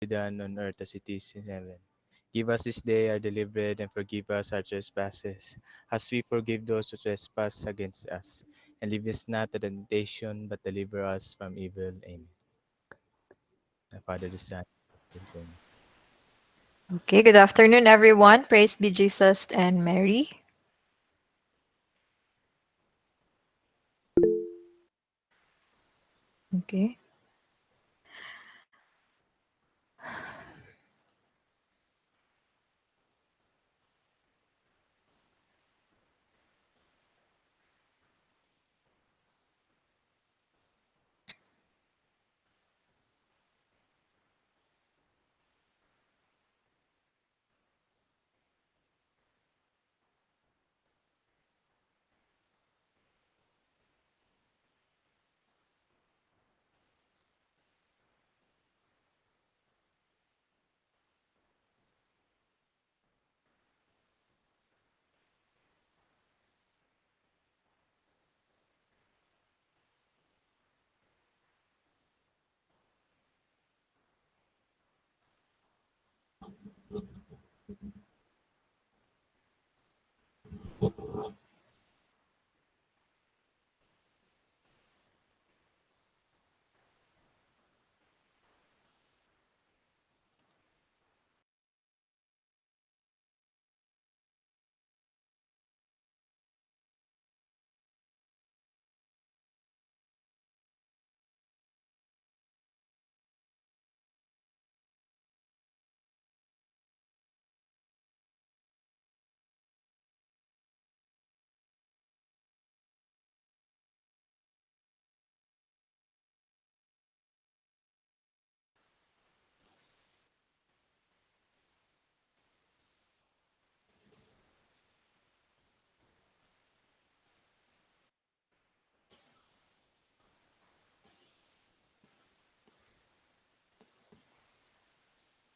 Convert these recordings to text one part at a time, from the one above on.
be done on earth as it is in heaven. Give us this day our daily bread, and forgive us our trespasses, as we forgive those who trespass against us. And lead us not to temptation, but deliver us from evil. Amen. The Father, the Son, and the Spirit. Amen. Okay, good afternoon, everyone. Praise be Jesus and Mary. Okay.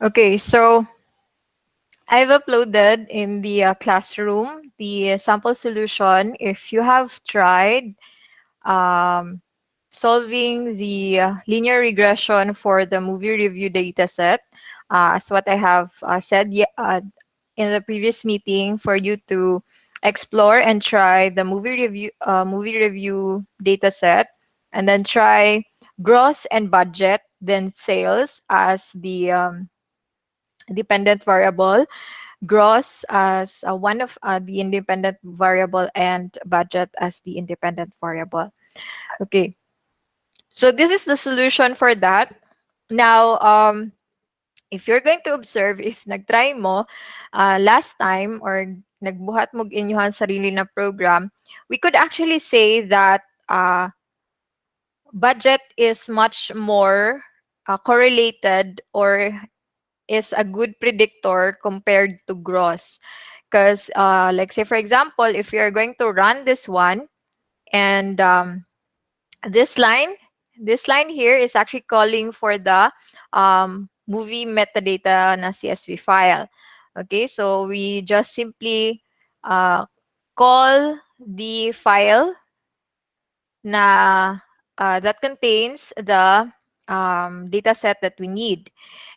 Okay, so I've uploaded in the classroom the sample solution. If you have tried um, solving the linear regression for the movie review dataset, as what I have said in the previous meeting, for you to explore and try the movie review dataset, and then try gross and budget, then sales as the dependent variable, gross as one of the independent variable, and budget as the independent variable. Okay, so this is the solution for that. Now, if you're going to observe, if nag-try mo last time, or nagbuhat mo inyong sarili na program, we could actually say that budget is much more correlated, or is a good predictor compared to gross. Because, like, say, for example, if you're going to run this one, and this line this line here is actually calling for the movie metadata na CSV file. Okay, so we just simply uh, call the file na that contains the data set that we need.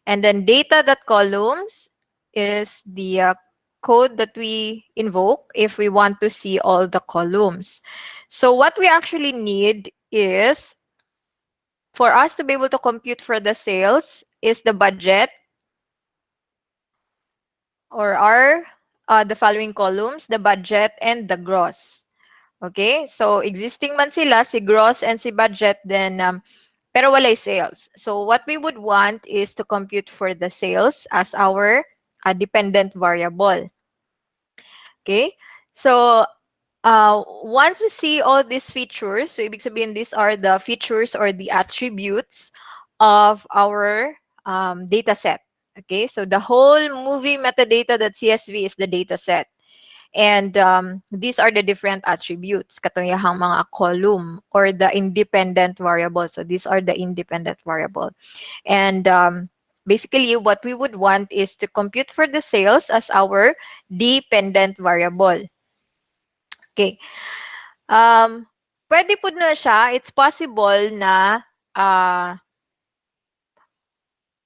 And then data.columns is the code that we invoke if we want to see all the columns. So what we actually need is, for us to be able to compute for the sales, is the budget, or are the following columns: the budget and the gross. Okay? So existing man sila, si gross and si budget, then pero walay sales. So what we would want is to compute for the sales as our dependent variable. Okay? So once we see all these features, so ibig sabihin, these are the features or the attributes of our data set. Okay, so the whole movie metadata.csv is the data set. And these are the different attributes, katuyahang mga column or the independent variable. So these are the independent variable. And basically, what we would want is to compute for the sales as our dependent variable. Okay. Pwede po na siya. It's possible na uh,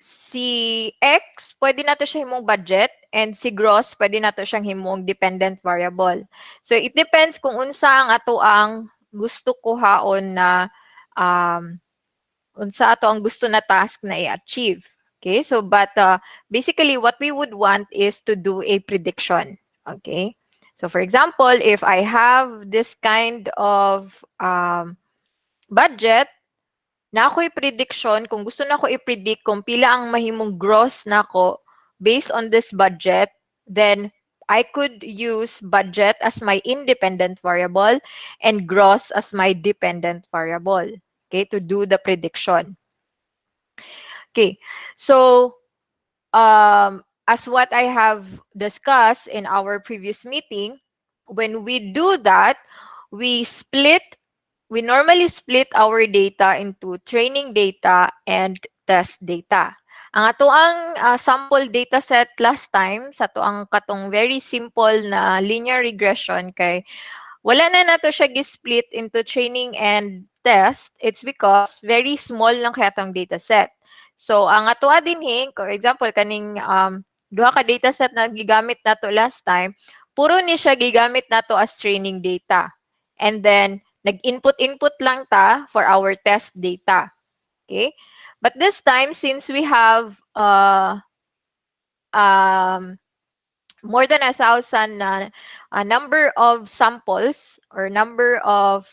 si X, pwede nato siya himong budget and si gross, pwede nato siyang himong dependent variable. So it depends kung unsa ang ato ang gusto kuhaon na um, unsa ato ang gusto na task na i-achieve. Okay? So but basically what we would want is to do a prediction. Okay? So for example, if I have this kind of budget, na ako'y prediction, kung gusto na ako i-predict kung pila ang mahimong gross nako based on this budget, then I could use budget as my independent variable and gross as my dependent variable, okay, to do the prediction. Okay, so as what I have discussed in our previous meeting, when we do that, we split we normally split our data into training data and test data. Ang ato ang sample data set last time sa ato ang katong very simple na linear regression kay wala na nato siya gi-split into training and test. It's because very small lang kaya atong data set. So ang ato dinhi, for example kaning duha ka data set na gigamit nato last time, puro ni siya gigamit nato as training data. And then nag-input lang ta for our test data. Okay? But this time since we have um more than 1,000 number of samples or number of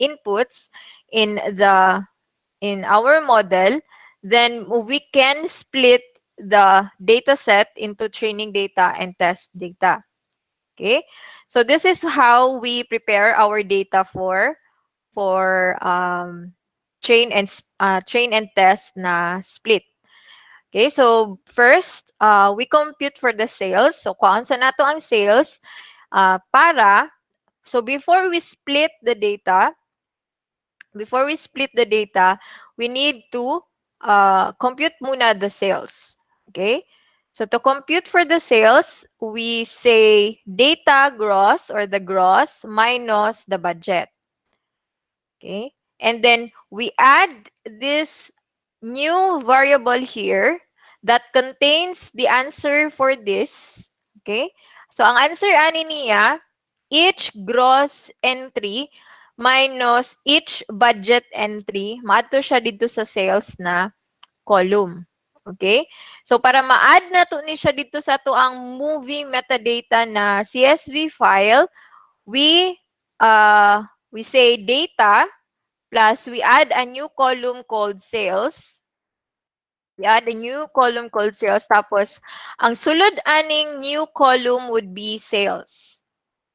inputs in the in our model, then we can split the data set into training data and test data. Okay, so this is how we prepare our data for train and test na split. Okay, so first, we compute for the sales. So, kung sa nato ang sales, so before we split the data, we need to compute muna the sales. Okay? So, to compute for the sales, we say data gross or the gross minus the budget. Okay? And then we add this new variable here that contains the answer for this. Okay? So, ang answer ani niya, each gross entry minus each budget entry, maadto siya dito sa sales na column. Okay? So, para ma-add na to ni siya dito sa to ang moving metadata na CSV file, we we say data plus we add a new column called sales. We add a new column called sales. Tapos, ang sulod aning new column would be sales.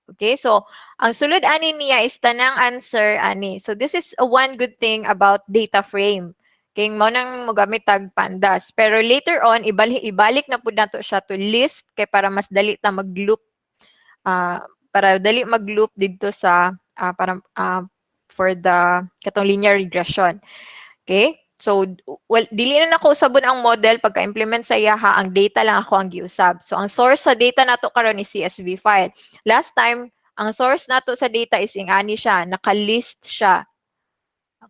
Okay, so ang sulod ani niya is tanang answer ani. So this is a one good thing about data frame. Kay mo nang mogamit tag pandas. Pero later on ibalik na pud nato siya to list kay para mas dali ta mag-loop para dali mag-loop dito sa para for the katong linear regression. Okay? So, well, dili na nako usabon ang model pagka-implement sa iyaha, ang data lang ako ang giusab. So, ang source sa data nato karon is CSV file. Last time, ang source nato sa data is ingani siya, naka-list siya.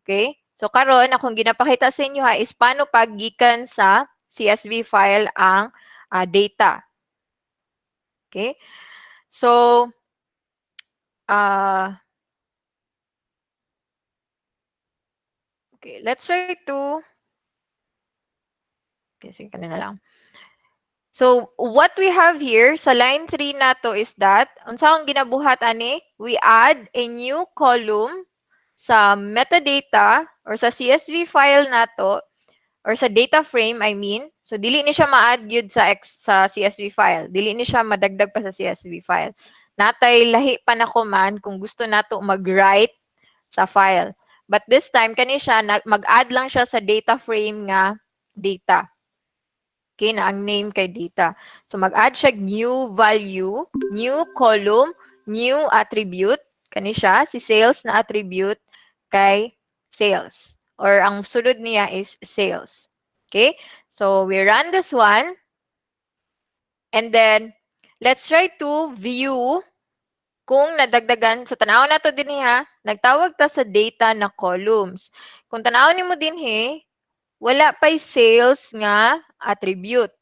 Okay? So, karon akong ginapakita sa inyo ha is paano paggikan sa CSV file ang data. Okay? So, uh, okay, let's try to okay, sige kanina lang. So, what we have here sa line 3 nato is that, unsa ang ginabuhat ani? We add a new column sa metadata or sa CSV file nato or sa data frame, I mean. So, dili ni siya ma-add yun sa CSV file. Dili ni siya madagdag pa sa CSV file. Natay lahi pa na command kung gusto nato mag-write sa file. But this time, kani siya, mag-add lang siya sa data frame nga data. Okay, na ang name kay data. So, mag-add siya new value, new column, new attribute. Kani siya, si sales na attribute kay sales. Or ang sulod niya is sales. Okay? So, we run this one. And then, let's try to view kung nadagdagan. So, tanaw na to din ha. Nagtawag ta sa data na columns. Kung tanaw ni mo din wala pa'y sales nga attribute.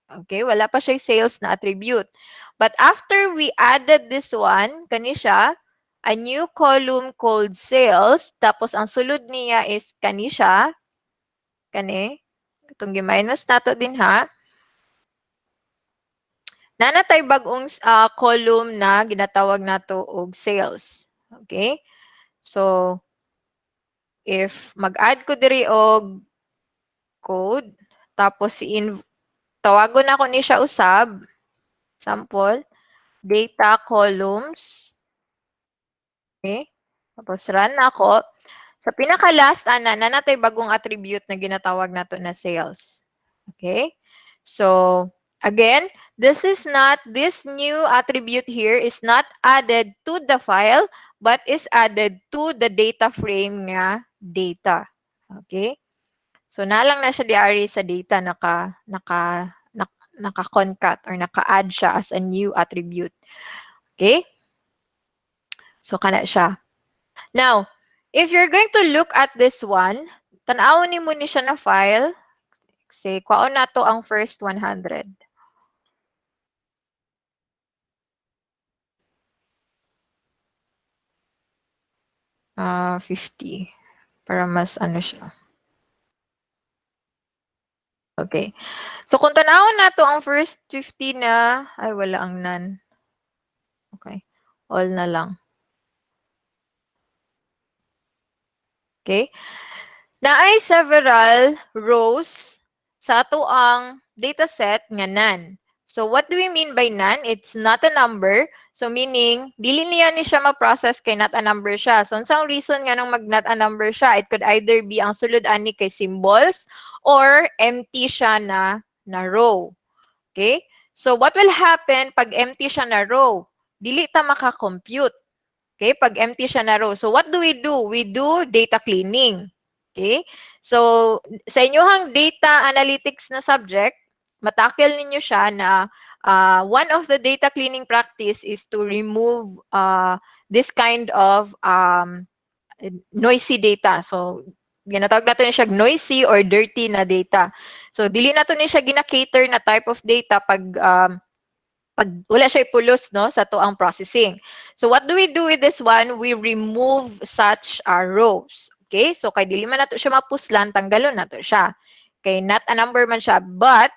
Okay, wala pa siya sales na attribute. But after we added this one, kani siya, a new column called sales, tapos ang sulod niya is kani siya, kani, itong gi-minus nato din ha, nanatay bagong column na ginatawag nato og sales. Okay? So, if mag-add ko diri og code, tapos tawagon ako ni siya usab, sample, data columns, okay? Tapos run ako. Sa pinaka-last, nanatay bagong attribute na ginatawag nato na sales. Okay? So, again, this new attribute here is not added to the file, but is added to the data frame nga data. Okay? So, nalang na siya diari sa data naka-concat or naka-add siya as a new attribute. Okay? So, kana siya. Now, if you're going to look at this one, tanawon ni mo ni siya na file. Say, kwaon na to ang first 100. 50. Para mas ano siya. Okay. So, kung tanawon na to ang first 50 na, ay wala ang none. Okay. All na lang. Okay. Naay several rows sa ato ang dataset nga none. So what do we mean by none? It's not a number. So meaning, dili niya ni siya ma-process kay not a number siya. So unsang reason nga nang mag not a number siya? It could either be ang sulod ani kay symbols or empty siya na row. Okay? So what will happen pag empty siya na row? Dili ta maka-compute. Okay, pag empty siya na row. So what do? We do data cleaning. Okay? So sa inyong data analytics na subject, matakil ninyo siya na one of the data cleaning practice is to remove this kind of noisy data. So ginatawag natin siya noisy or dirty na data. So dili nato ni siya gina-cater na type of data pag wala siya ipulos no sa tuang processing. So what do we do with this one? We remove such rows. Okay? So kay dili man nato siya mapuslan, tanggalon nato siya. Okay, not a number man siya, but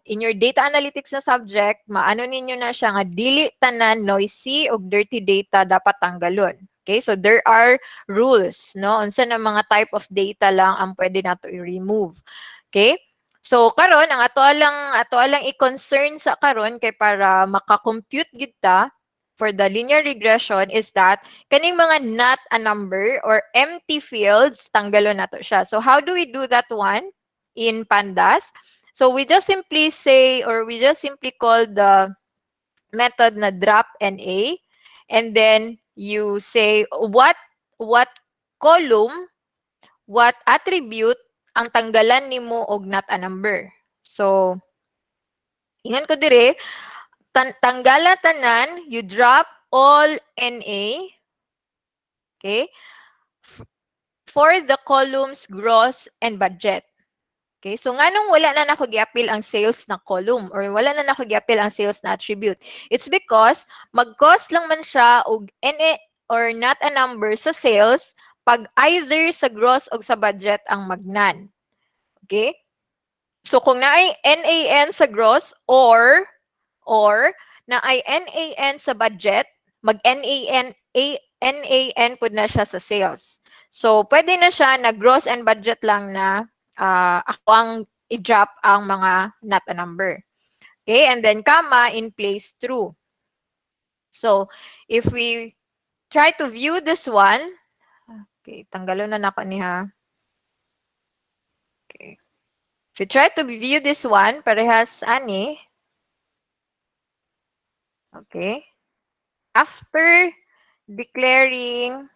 in your data analytics na subject, maano ninyo na siya nga dili tanan noisy o dirty data dapat tanggalon. Okay? So there are rules, no? Unsa na mga type of data lang ang pwede nato i-remove. Okay? So karon ang ato alang i-concern sa karon kay para maka-compute gid ta for the linear regression is that kaning mga not a number or empty fields tanggalon nato siya. So how do we do that one in pandas? So we just simply say or we just simply call the method na drop NA, and then you say what column, what attribute ang tanggalan nimo og not a number. So, ingon ko dire, tanggala tanan, you drop all NA, okay, for the columns gross and budget. Okay, so nganong wala na nako giapil ang sales na column or wala na nako giapil ang sales na attribute? It's because mag-cost lang man siya og NA or not a number sa sales pag either sa gross o sa budget ang magnan. Okay? So kung naay NAN sa gross or naay NAN sa budget, NAN pud na siya sa sales. So pwede na siya na gross and budget lang na ako ang i-drop ang mga not a number. Okay? And then comma in place true. So if we try to view this one, okay, tanggalon na nako ni ha. Okay. If you try to view this one, parehas ani. Okay. After declaring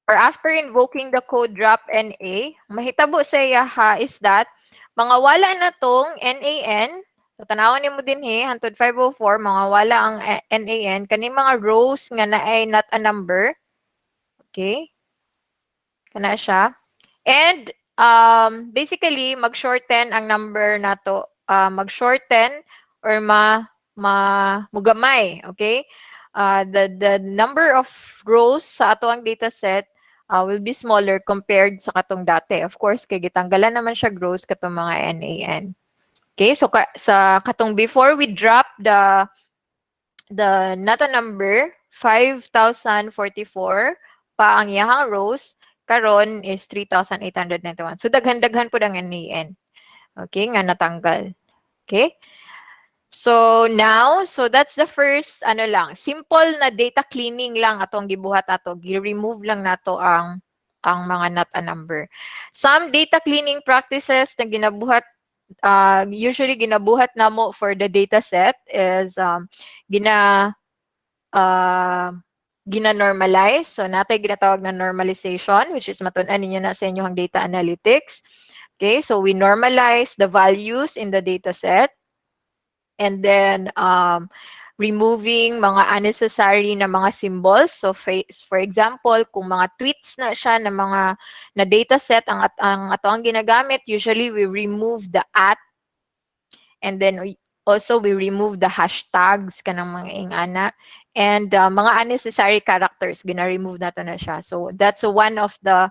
or after invoking the code drop NA, mahitabo sa iya ha is that mga wala na tong NAN, so tanawan nimo din hantod 504 mga wala ang NAN kani mga rows nga naay not a number. Okay? kana siya. And basically mag-shorten ang number nato, mag-shorten or mugamay, okay? The number of rows sa ato ang data set will be smaller compared sa katong dati. Of course, kay gitanggalan naman siya rows katong mga NaN. Okay, so sa katong before we drop the nato number 5,044 pa ang iyahang rows, karon is 3,891. So daghan-daghan pud ang NaN. Okay, nga natanggal. Okay? So now, so that's the first ano lang, simple na data cleaning lang atong gibuhat ato. Gi-remove lang nato ang mga not a number. Some data cleaning practices na ginabuhat usually ginabuhat namo for the data set is gina uh, gina-normalize. So natay ginatawag na normalization, which is matun-an ninyo na sa inyong data analytics. Okay, so we normalize the values in the data set. And then removing mga unnecessary na mga symbols. So for example, kung mga tweets na siya na mga na data set ang ato ang ginagamit, usually we remove the at, and then also we remove the hashtags kanang mga ingana, and mga unnecessary characters gina-remove nato na siya. So that's one of the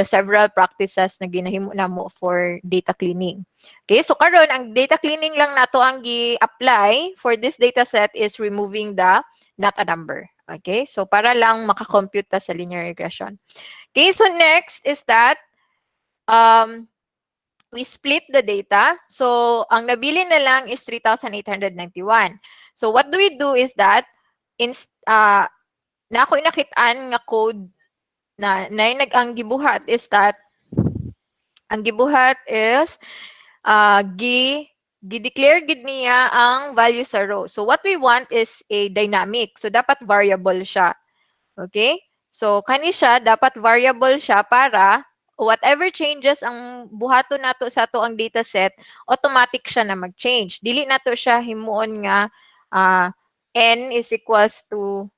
several practices na ginahimo namo for data cleaning. Okay, so karon ang data cleaning lang nato ang gi-apply for this data set is removing the not a number. Okay, so para lang makakompute ta sa linear regression. Okay, so next is that um, we split the data. So, ang nabili na lang is 3,891. So, what do we do is that, in, na ako inakitaan nga code na ang gibuhat is that, ang gibuhat is, gi-declare gid niya ang value sa row. So, what we want is a dynamic. So, dapat variable siya. Okay? So, kani siya, dapat variable siya para whatever changes ang buhaton nato sa ato ang dataset, automatic siya na mag-change. Dili nato siya himuon nga uh, n is equals to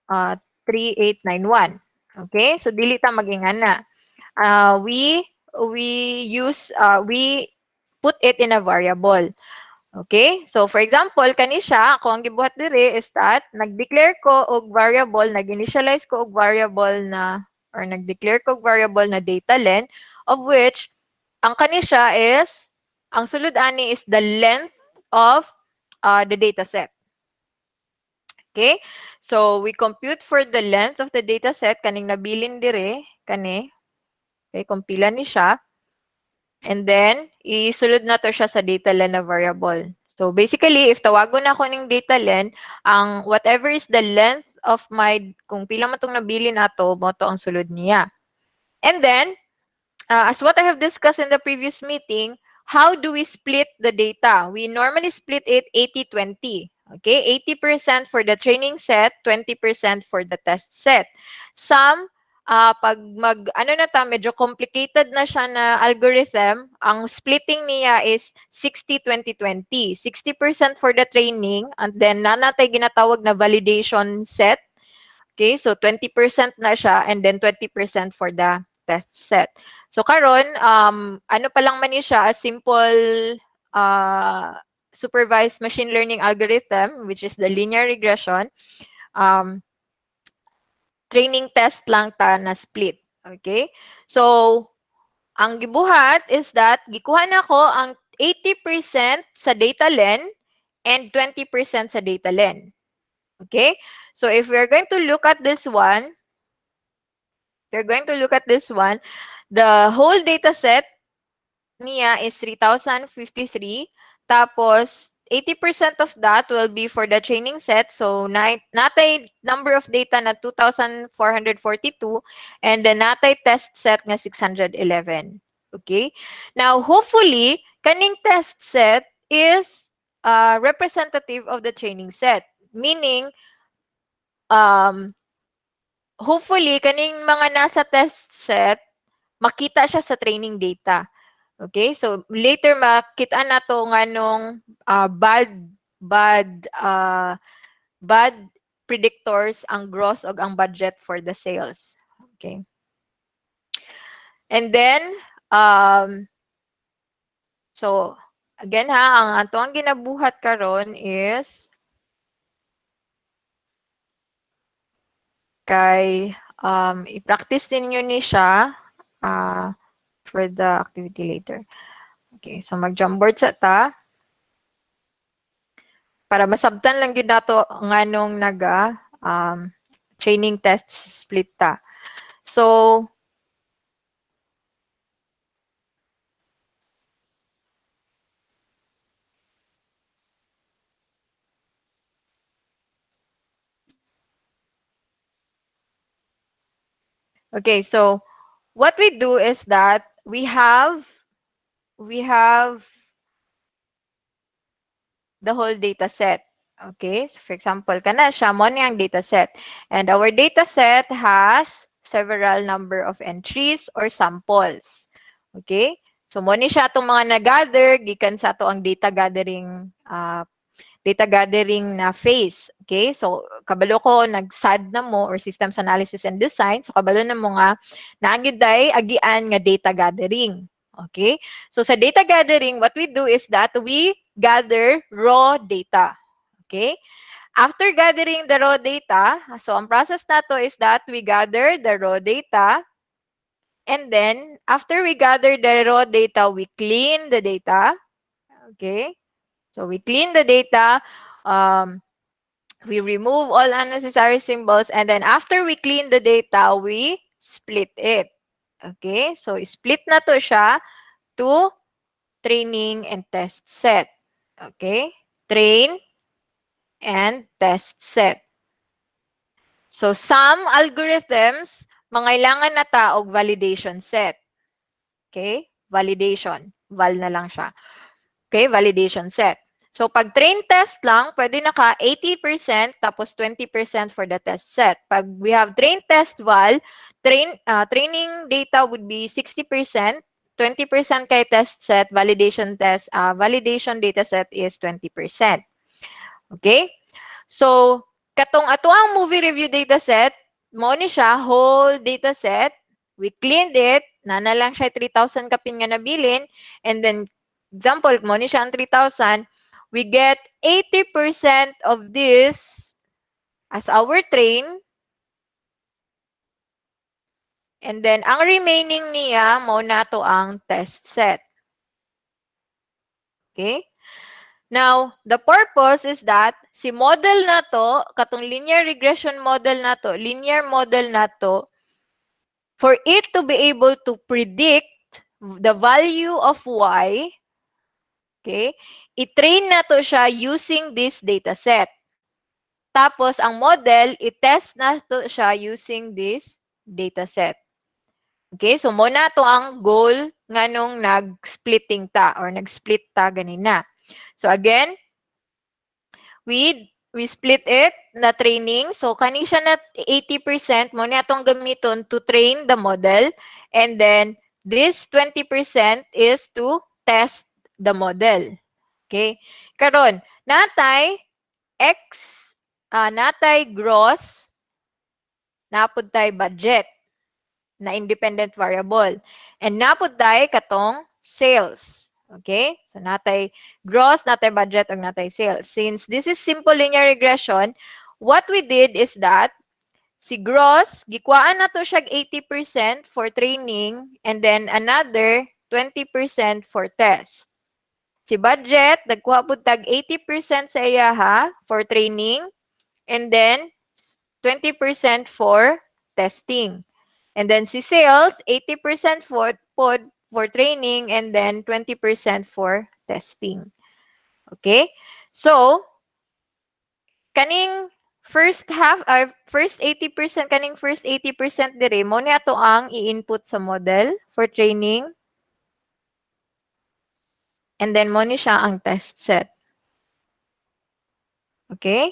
3891. Okay? So, dili ta magingana. We put it in a variable. Okay? So, for example, kani siya, ako ang gibuhat diri is that, nag-declare ko og variable, nag-initialize ko og variable na, or nag-declare ko og variable na data len, of which, ang kani siya is, ang sulod ani is the length of the data set. Okay? So, we compute for the length of the data set, kaning nabilin dire, kani. Okay, kumpilan ni siya. And then, isulod na to siya sa data len na variable. So, basically, if tawagon ako ng data len, ang whatever is the length of my, kung pila man itong nabili nato, mo to ang sulod niya. And then, as what I have discussed in the previous meeting, how do we split the data? We normally split it 80-20. Okay, 80% for the training set, 20% for the test set. Some, pag ano na ta, medyo complicated na siya na algorithm, ang splitting niya is 60-20-20. 60% for the training, and then nanatay ginatawag na validation set. Okay, so 20% na siya, and then 20% for the test set. So karon, ano pa lang man ni siya, a simple supervised machine learning algorithm, which is the linear regression. Um, training test lang ta na split. Okay? So, ang gibuhat is that, gikuha na ko ang 80% sa data len and 20% sa data len. Okay? So, if we're going to look at this one, the whole data set niya is 3,053. Tapos, 80% of that will be for the training set. So, natay number of data na 2,442, and the natay test set nga 611. Okay? Now, hopefully, kaning test set is representative of the training set. Meaning, um, hopefully, kaning mga nasa test set, makita siya sa training data. Okay? So, later makita na to nga nung bad bad predictors ang gross og ang budget for the sales. Okay? And then, um, so, again ha, ang ato ang ginabuhat karon is kay i-practice ninyo ni siya for the activity later. Okay, so mag-Jamboard sa ta para masabtan lang gyud nato nganong um, training test split ta. So, okay, so what we do is that we have the whole data set. Okay, so for example, kana siya mo niyang data set. And our data set has several number of entries or samples. Okay? So mo ni siya atong mga na-gather gikan sa ato ang data gathering na phase. Okay? So, kabalo ko, nag-SAD na mo or Systems Analysis and Design. So, kabalo na mo nga, naagiday, agian nga data gathering. Okay? So, sa data gathering, what we do is that we gather raw data. Okay? After gathering the raw data, so ang process na to is that we gather the raw data and then after we gather the raw data, we clean the data. Okay? So we clean the data. Um, we remove all unnecessary symbols, and then after we clean the data, we split it. Okay? So, split na to siya to training and test set. Okay? Train and test set. So, some algorithms, mangailangan na ta og validation set. Okay? Validation. Val na lang siya. Okay, validation set. So, pag train test lang, pwede naka 80% tapos 20% for the test set. Pag we have train test val, training data would be 60%, 20% kay test set, validation data set is 20%. Okay? So, katong ato ang movie review data set, mo ni siya whole data set. We cleaned it, na lang siya 3,000 kapin nga nabilin, and then example mo ni siya ang 3,000, we get 80% of this as our train, and then ang remaining niya mo na to ang test set. Okay? Now, the purpose is that si model na to, katong linear regression model na to, linear model na to, for it to be able to predict the value of y, okay, i-train na to siya using this data set. Tapos, ang model, i-test na to siya using this data set. Okay, so muna to ang goal nga nung nag-splitting ta or nag-split ta ganina. So again, we split it na training. So, kani siya na 80% mo na itong gamiton to train the model. And then, this 20% is to test the model. Okay? Karon, X, natay gross, napod tay budget na independent variable. And napod tay katong sales. Okay? So, natay gross, natay budget, ug natay sales. Since this is simple linear regression, what we did is that si gross, gikwaan na to siya 80% for training and then another 20% for test. Si budget, nagkuha po tag 80% sa iya ha for training and then 20% for testing. And then si sales, 80% for training and then 20% for testing. Okay? So, kaning first 80% dire mo ni ato ang i-input sa model for training and then mo ni siya ang test set. Okay?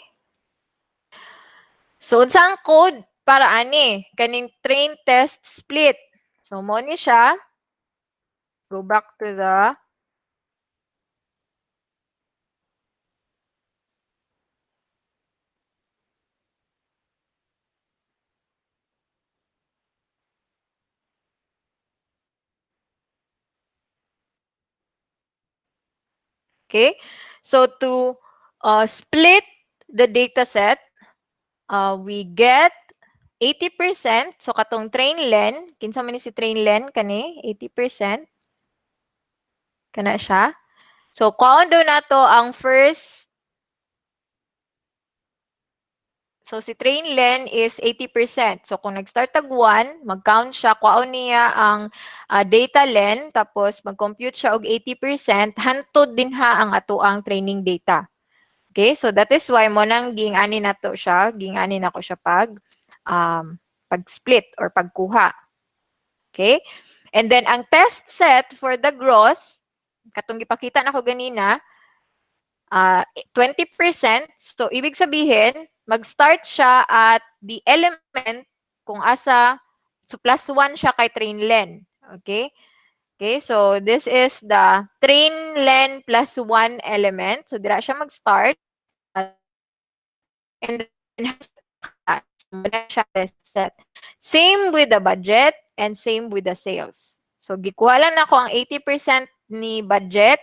So, unsa ang code para ani kaning train test split. So, mo ni siya. Go back to the Okay? So to split the data set, we get 80%. So katong train len, kinsa man ni si train len kani 80%, kana siya. So kuhaon daw nato ang first. So si train len is 80%. So kung nag-start tag 1, mag-count siya, kuhaon niya ang data len, tapos mag-compute siya og 80%, hantod din ha ang atoang training data. Okay, so that is why mo nang ging-ani nato siya, ging-ani nako siya pag-split or pagkuha. Okay? And then ang test set for the gross, katong gipakita nako ganina, 20%. So ibig sabihin, mag-start siya at the element kung asa, so plus 1 siya kay train len. Okay? Okay, so this is the train len plus 1 element. So dira siya mag-start and then has to class. So muna siya test set. Same with the budget and same with the sales. So gikuha lang nako ang 80% ni budget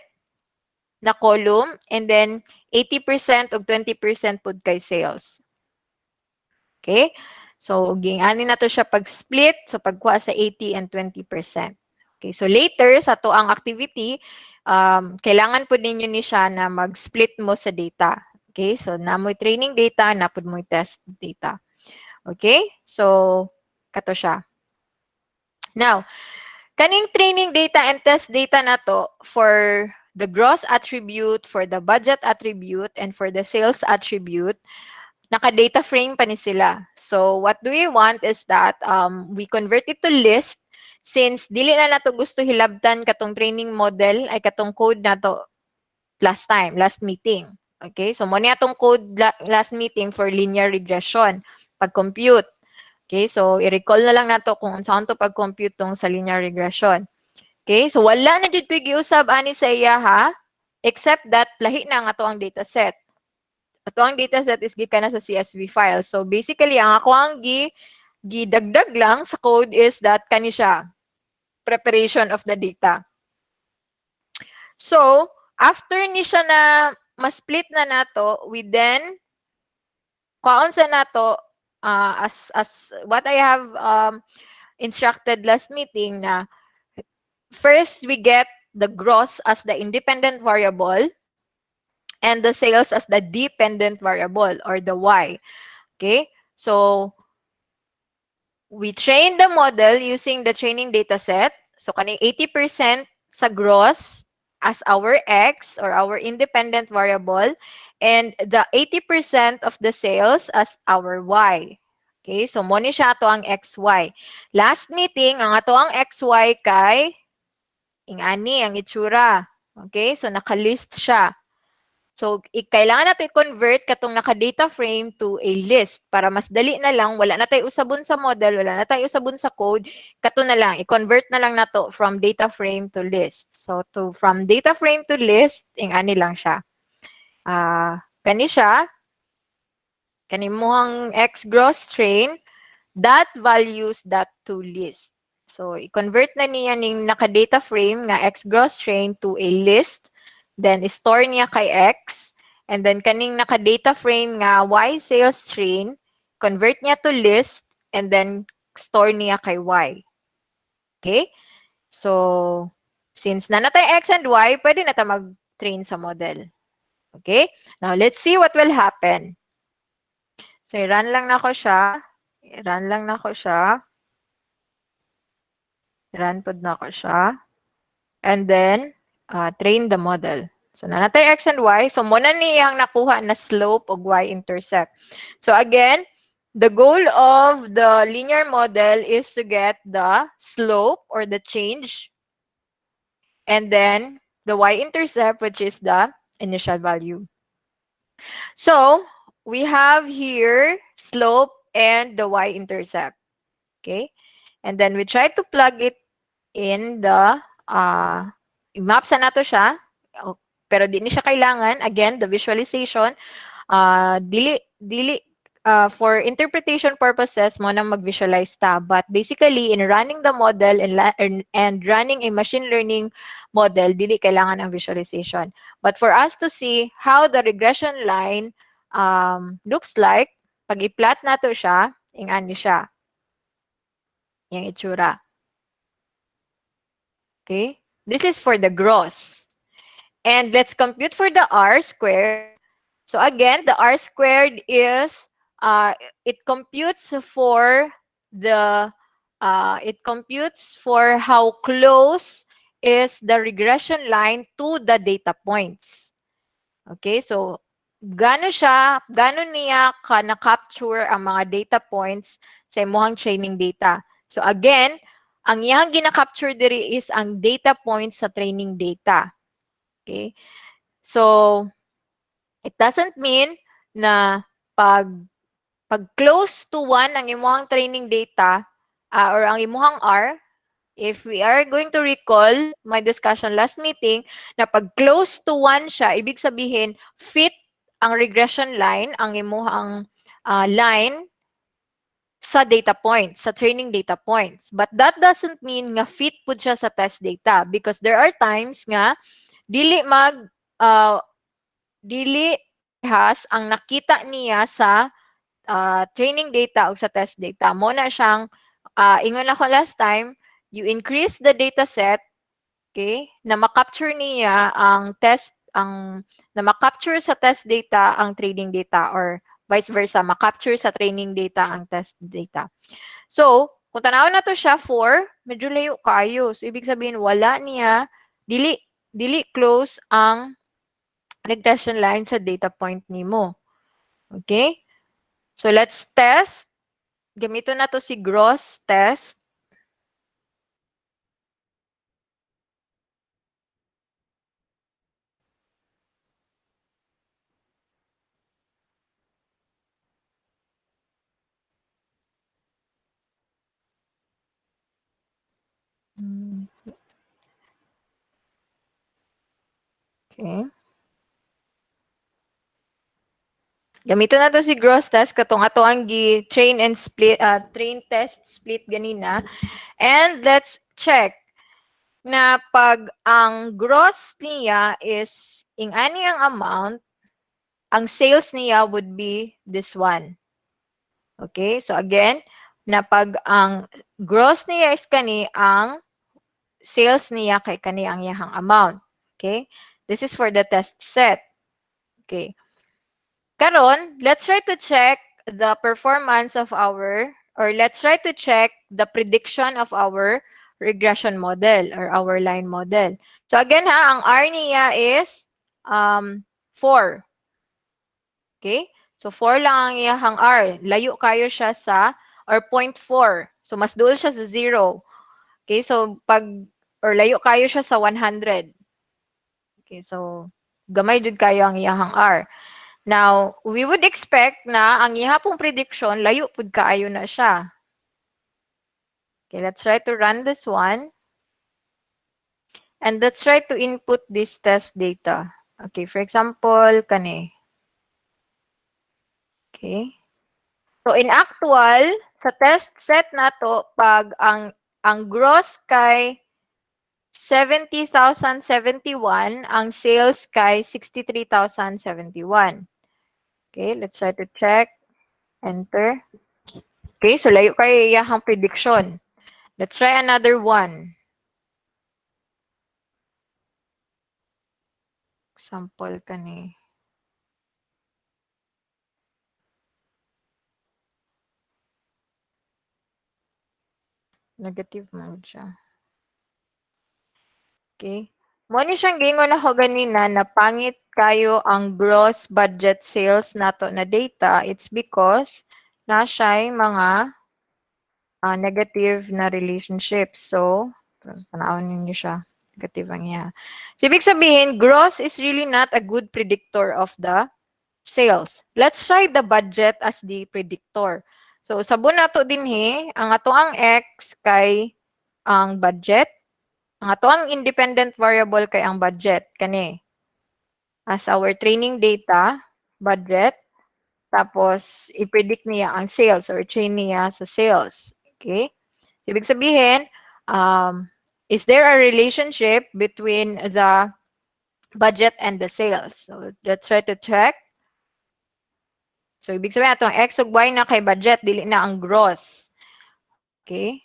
na column and then 80% og 20% pud kay sales. Okay? So gingani na to siya pag-split, so pagkuha sa 80 and 20%. Okay, so later sa to ang activity, kailangan po ninyo ni siya na mag-split mo sa data. Okay, so namoy training data, napod mo test data. Okay, so kato siya. Now, kaning training data and test data na to for the gross attribute, for the budget attribute, and for the sales attribute, naka-data frame pa ni sila. So, what do we want is that we convert it to list since dili na nato gusto hilabtan katong training model ay katong code nato last meeting. Okay? So, mo ni atong code last meeting for linear regression pag-compute. Okay? So, i-recall na lang nato kung saan to pag-compute tong sa linear regression. Okay? So, wala na jud ko'y giusab ani sa iya ha, except that lahi na ang ato ang dataset. Ato ang dataset is gikan na sa CSV file. So, basically, ang ako ang gidagdag lang sa code is that kani siya, preparation of the data. So, after ni siya na ma-split na nato, we then kaon sa nato as what I have instructed last meeting na first we get the gross as the independent variable and the sales as the dependent variable or the y. Okay? So, we train the model using the training data set. So, kaning 80% sa gross as our x or our independent variable and the 80% of the sales as our y. Okay, so mo ni siya ato ang xy. Last meeting, ang ato ang xy kay ingani ang itsura. Okay, so nakalist siya. So, kailangan natin i-convert katong naka-data frame to a list para mas dali na lang, wala na tayo usabon sa model, wala na tayo usabon sa code, kato na lang, i-convert na lang nato from data frame to list. So, from data frame to list, ingani lang siya. Kani siya, kani mo ang X gross train, that values that to list. So, i-convert na niya ning naka-data frame nga X gross train to a list. Then, store niya kay X. And then, kaning naka-data frame nga Y sales train, convert niya to list. And then, store niya kay Y. Okay? So, since na natay X and Y, pwede na ta mag-train sa model. Okay? Now, let's see what will happen. So, i-run lang na ko siya. I-run lang na ko siya. Run pod na ko siya. And then, train the model. So, nanatay x and y. So, muna niyang nakuha na slope o y-intercept. So, again, the goal of the linear model is to get the slope or the change. And then, the y-intercept, which is the initial value. So, we have here slope and the y-intercept. Okay? And then, we try to plug it in the map sa nato siya. Pero di ni siya kailangan. Again, the visualization, dili for interpretation purposes mo na mag-visualize ta. But basically, in running the model and running a machine learning model, dili kailangan ng visualization. But for us to see how the regression line looks like, pag i-plot nato siya, ingani siya, yung itsura. Okay? This is for the gross. And let's compute for the R squared. So again, the R squared is, uh, it computes for it computes for how close is the regression line to the data points. Okay, so gano niya ka na-capture ang mga data points sa imuhang training data. So again, ang iyang gina-capture diri is ang data points sa training data. Okay? So, it doesn't mean na pag pag close to 1 ang imuhang training data or ang imuhang R, if we are going to recall my discussion last meeting, na pag close to 1 siya, ibig sabihin fit ang regression line, ang imuhang line sa data points, sa training data points. But that doesn't mean nga fit pud siya sa test data because there are times nga dili mag uh, dili parehas ang nakita niya sa training data o sa test data. Mo na siyang, ingon ako last time, you increase the data set, okay, na makapture niya na makapture sa test data ang training data or vice versa, makapture sa training data ang test data. So, kung tanawon na to siya for, medyo layo kayo. So, ibig sabihin, wala niya, dili, dili close ang regression line sa data point nimo. Okay? So, let's test. Gamito na to si gross test. Okay. Gamito na to si gross test katong ato ang train and split train test split ganina. And let's check na pag ang gross niya is ani ang amount, ang sales niya would be this one. Okay? So again, na pag ang gross niya is kani, ang sales niya kay kani ang iyahang amount. Okay? This is for the test set. Okay. Karon, let's try to check the performance of or let's try to check the prediction of our regression model or our line model. So again ha, ang R niya is 4. Okay? So 4 lang ang iyahang R. Layo kayo siya sa or 0.4. So mas duol siya sa 0. Okay? So layo kayo siya sa 100. Okay? So gamay jud kayo ang iyahang R. Now, we would expect na ang ihapong prediction, layo pud kaayo na siya. Okay, let's try to run this one. And let's try to input this test data. Okay, for example, kani. Okay. So, in actual, sa test set nato, pag ang gross kay 70,071, ang sales kay 63,071. Okay, let's try to check. Enter. Okay, so layo kayo iyahang prediction. Let's try another one. Example kani. Negative mode siya. Okay. Mo ni siyang gingon ako ganina na pangit kayo ang gross budget sales nato na data. It's because na siya mga negative na relationships. So, panahon ninyo siya. Negative ang iya. So, ibig sabihin, gross is really not a good predictor of the sales. Let's try the budget as the predictor. So, sabon nato dinhi, ang ato ang X kay ang budget, ang ato ang independent variable kay ang budget, kani. As our training data, budget, tapos i-predict niya ang sales or train niya sa sales. Okay? So, ibig sabihin, is there a relationship between the budget and the sales? So, let's try to check. So, ibig sabihin, itong X ug Y na kay budget, dili na ang gross. Okay?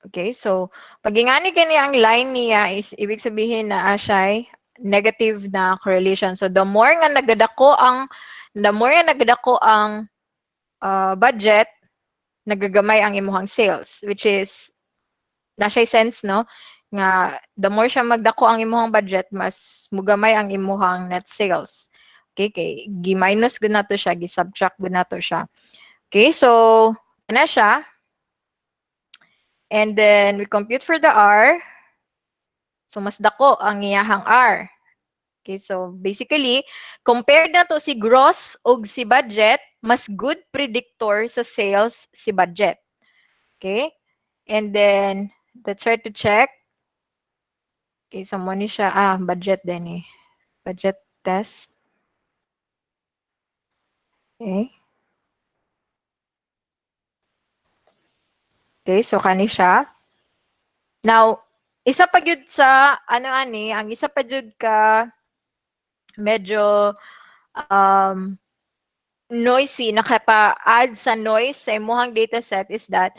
Okay, so pag ingani kani ang line niya is ibig sabihin na siya negative na correlation. So the more nga nagadako ang budget, nagagamay ang imuhang sales, which is na siya sense no nga the more siya magdako ang imuhang budget, mas mugamay ang imuhang net sales. Okay, kay gi-minus gud nato siya, gi-subtract gud nato siya. Okay, so ana siya. And then we compute for the R. So, mas dako ang iyahang R. Okay, so basically, compared na to si gross o si budget, mas good predictor sa sales si budget. Okay? And then, let's try to check. Okay, so mo ni siya, budget din eh. Budget test. Okay. Okay, so kani siya. Now, isa pa gyud sa, ang isa pa gyud ka medyo um, noisy, nakapa-add sa noise sa imuhang dataset is that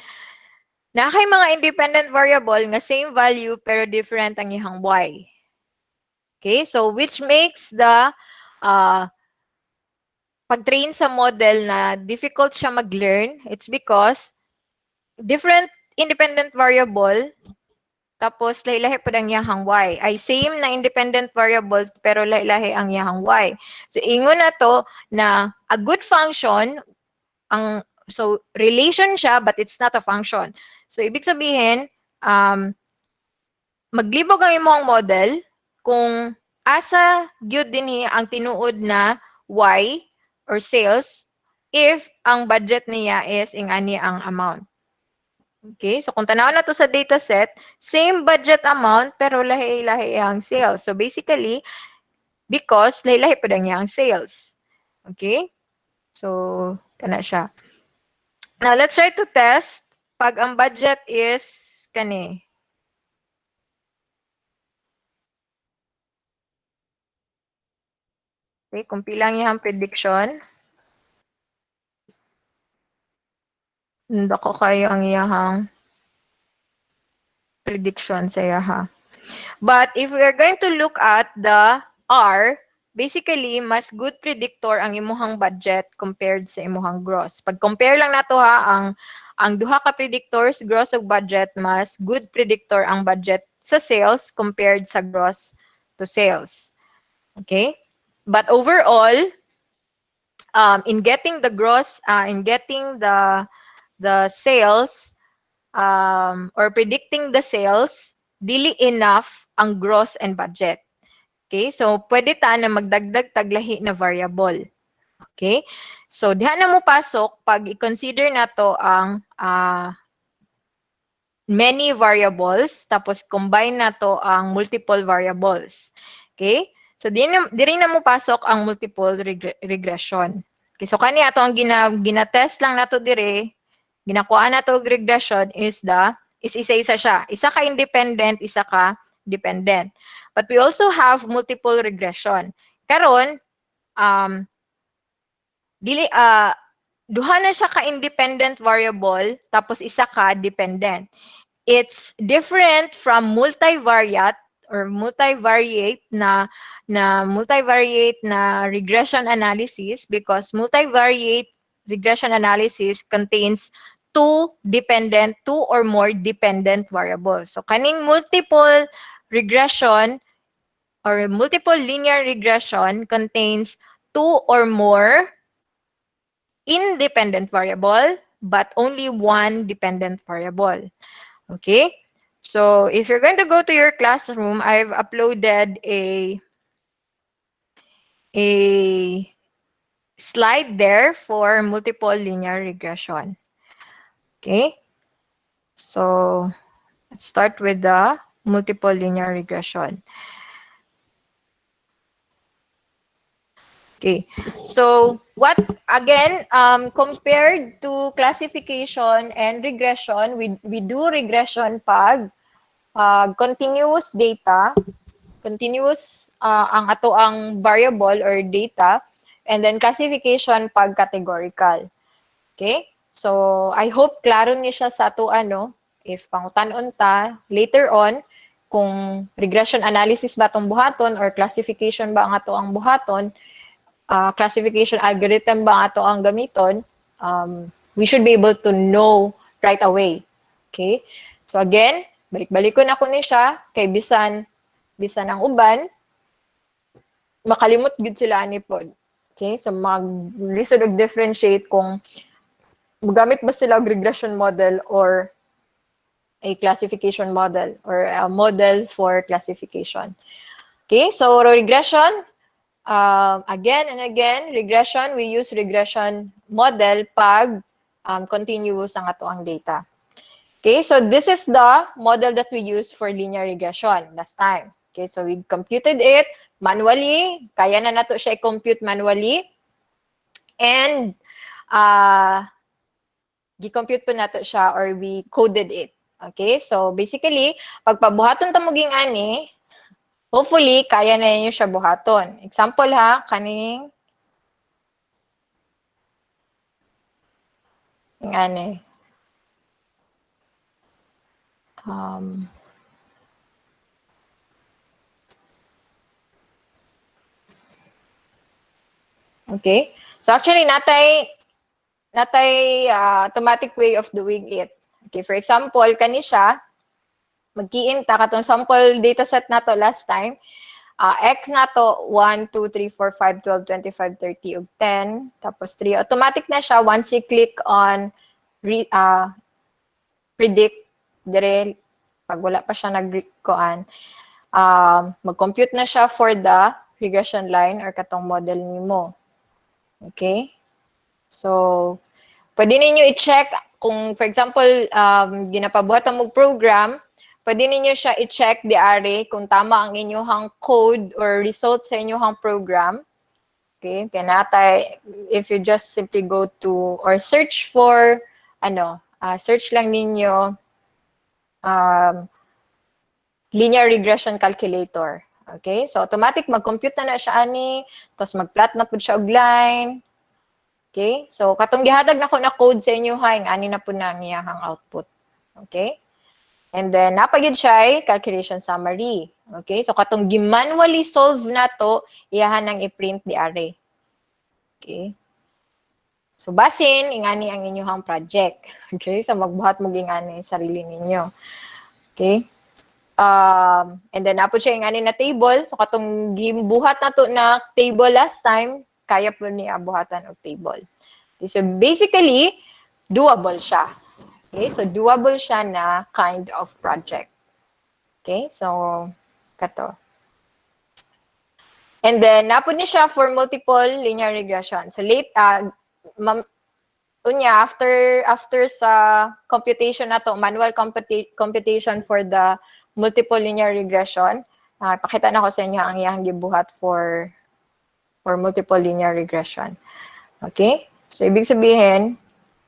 na kay mga independent variable nga same value pero different ang ihang y. Okay? So which makes the uh, pag-train sa model na difficult siya mag-learn. It's because different independent variable tapos lahi-lahi po ang iyahang y. Ay same na independent variables pero lahi-lahi ang iyahang y. So ingon na to na a good function so relation siya but it's not a function. So ibig sabihin maglibog ang imong model kung asa gyud dinhi ang tinuod na y or sales if ang budget niya is ingani ang amount. Okay, so kung tanaw na to sa dataset, same budget amount pero lahi-lahi ang sales. So basically, because lahi-lahi pa ang iyang sales. Okay? So, kana siya. Now, let's try to test pag ang budget is kani. Okay, kung pilang iyang prediction. Dako kayo ang iyahang prediction sa iyaha. But if we are going to look at the R, basically, mas good predictor ang imuhang budget compared sa imuhang gross. Pag compare lang nato ang duha ka predictors, gross ug budget, mas good predictor ang budget sa sales compared sa gross to sales. Okay? But overall, in getting the gross, in getting the sales, or predicting the sales, dili enough ang gross and budget. Okay? So, pwede ta na magdagdag taglahi na variable. Okay? So, diha na mo pasok pag i-consider na to ang many variables, tapos combine na to ang multiple variables. Okay? So, di rin na mo pasok ang multiple regression. Okay, so kani ato ang ginatest lang nato dire, ginakuha na to regression is isa-isa siya. Isa ka independent, isa ka dependent. But we also have multiple regression. Karon, dili duha na siya ka independent variable tapos isa ka dependent. It's different from multivariate or multivariate na regression analysis because multivariate regression analysis contains two or more dependent variables. So kaning multiple regression or multiple linear regression contains two or more independent variable but only one dependent variable. Okay? So, if you're going to go to your classroom, I've uploaded a slide there for multiple linear regression. Okay? So, let's start with the multiple linear regression. Okay. So, what again, compared to classification and regression, we do regression pag continuous data, continuous ang ato ang variable or data, and then classification pag categorical. Okay? So, I hope klaro ni siya sa ato ano, if pangutan-on ta later on kung regression analysis ba tong buhaton or classification ba ang ato ang buhaton, classification algorithm ba ato ang gamiton, we should be able to know right away. Okay? So again, balik-balik ko na ko ni siya kay bisan ang uban makalimot gid sila ani pod. Okay? So mag-lisod og differentiate kung magamit ba sila og regression model or a classification model or a model for classification. Okay? So regression, again and again, regression, we use regression model pag continuous ang ato ang data. Okay, so this is the model that we use for linear regression last time. Okay, so we computed it manually. Kaya na nato siya i-compute manually. And gi-compute po nato siya or we coded it. Okay, so basically, pagpabuhaton ta muging ani, hopefully, kaya na ninyo siya buhaton. Example ha, kaning ani. Um, okay? So actually, natay automatic way of doing it. Okay, for example, kani siya, mag-key-in ta katong sample dataset nato last time. X nato 1, 2, 3, 4, 5, 12, 25, 30 ug 10. Tapos 3. Automatic na siya once you click on predict dire pag wala pa siya nag-kuan. Mag-compute na siya for the regression line or katong model nimo. Okay? So, pwede ninyo i-check kung, for example, ginapabuhat ang program, pwede ninyo siya i-check di are kung tama ang inyong code or result sa inyong program. Okay? Kaya natay, if you just simply go to or search for, search lang ninyo linear regression calculator. Okay? So, automatic mag-compute na siya ani, tapos mag-plot na po siya og line. Okay? So, katong gihatag na ko na code sa inyo ha, ani na po na ang iyahang output. Okay? And then, napagid siya calculation summary. Okay? So, katong gi-manually solve na to, iyahan nang i-print di are. Okay? So, basin, ingani ang inyong project. Okay? So, magbuhat mo ingani sarili ninyo. Okay? And then, napod siya ingani na table. So, katong gibuhat na to na table last time, kaya po niya buhatan og table. Okay, so, basically, doable siya. Okay, so doable siya na kind of project. Okay, so, kato. And then, napod ni siya for multiple linear regression. So, unya, after sa computation na to, manual computation for the multiple linear regression, pakita na ko sa inyo ang iyang gibuhat for multiple linear regression. Okay? So, ibig sabihin,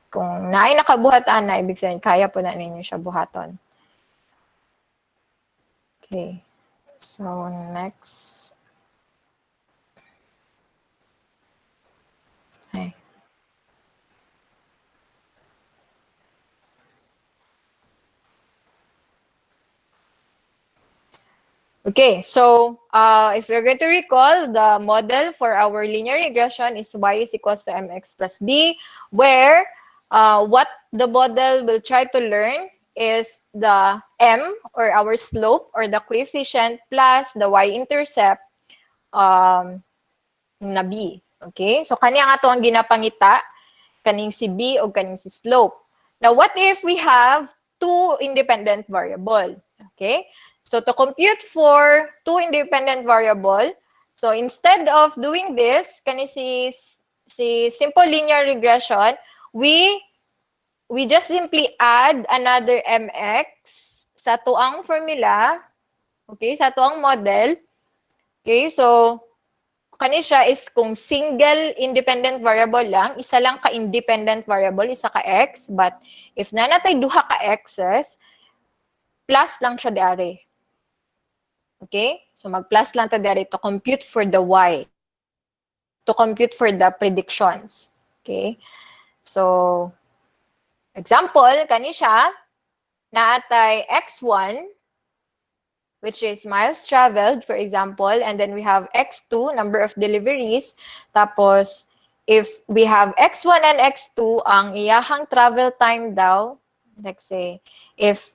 kung naay nakabuhatan na, ibig sabihin, kaya po na ninyo siya buhaton. Okay. So, next. Okay. Okay, so if we're going to recall, the model for our linear regression is y is equals to mx plus b, where what the model will try to learn is the m, or our slope, or the coefficient, plus the y-intercept na b. Okay, so kani ang ato ang ginapangita, kaning si b o kaning si slope. Now, what if we have two independent variable? Okay, so to compute for two independent variable, so instead of doing this, kani si simple linear regression, we we just simply add another mx sa tuang formula, okay, sa tuang model. Okay, so kani siya is kung single independent variable lang, isa lang ka independent variable, isa ka x, but if nanatay duha ka x's, plus lang siya diari. Okay? So mag-plus lang ta diari to compute for the y, to compute for the predictions. Okay? So example kani siya naatay x1, which is miles traveled, for example, and then we have x2, number of deliveries. Tapos, if we have x1 and x2, ang iyahang travel time daw, let's say, if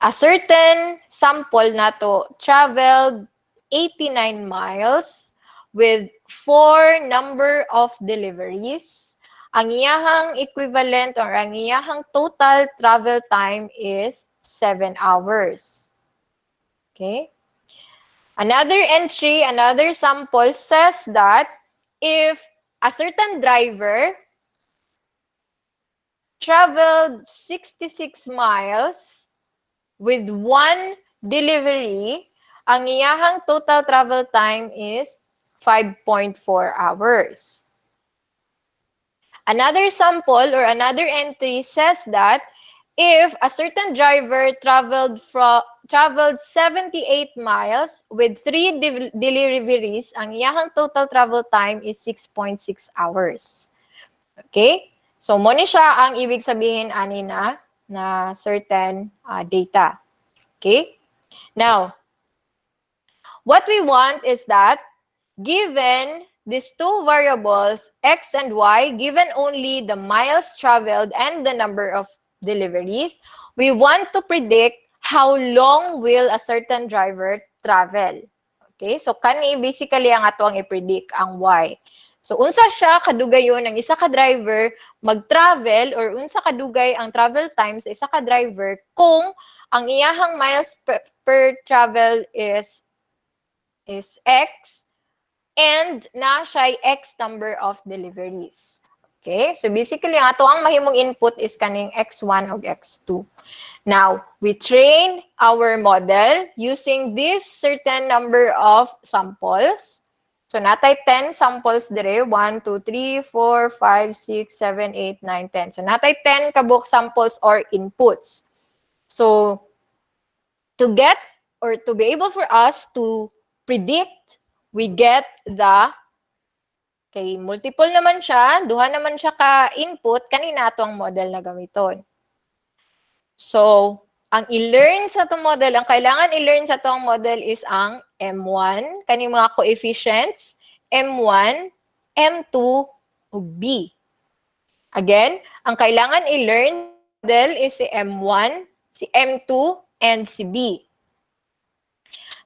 a certain sample nato traveled 89 miles with 4 number of deliveries, ang iyahang equivalent or ang iyahang total travel time is 7 hours. Okay? Another entry, another sample says that if a certain driver traveled 66 miles with one delivery, ang iyahang total travel time is 5.4 hours. Another sample or another entry says that if a certain driver traveled 78 miles with 3 deliveries, ang iyahang total travel time is 6.6 hours. Okay? So mo ni siya ang ibig sabihin ani na certain data. Okay? Now, what we want is that given these two variables, x and y, given only the miles traveled and the number of deliveries, we want to predict how long will a certain driver travel. Okay? So, kani basically ang ato ang i-predict, ang y. So, unsa siya kadugayon ang isa ka driver mag-travel or unsa kadugay ang travel time sa isa ka driver kung ang iyahang miles per travel is x and na siya X number of deliveries. Okay? So basically, ang ato ang mahimong input is kaning X1 o X2. Now, we train our model using this certain number of samples. So natay 10 samples dire, 1, 2, 3, 4, 5, 6, 7, 8, 9, 10. So natay 10 kabuk samples or inputs. So to get or to be able for us to predict, we get the kay multiple naman siya, duha naman siya ka input, kanina ato ang model na gamiton. So, ang i-learn sa itong model, ang kailangan i-learn sa itong model is ang M1, kaning mga coefficients, M1, M2, ug B. Again, ang kailangan i-learn sa model is si M1, si M2, and si B.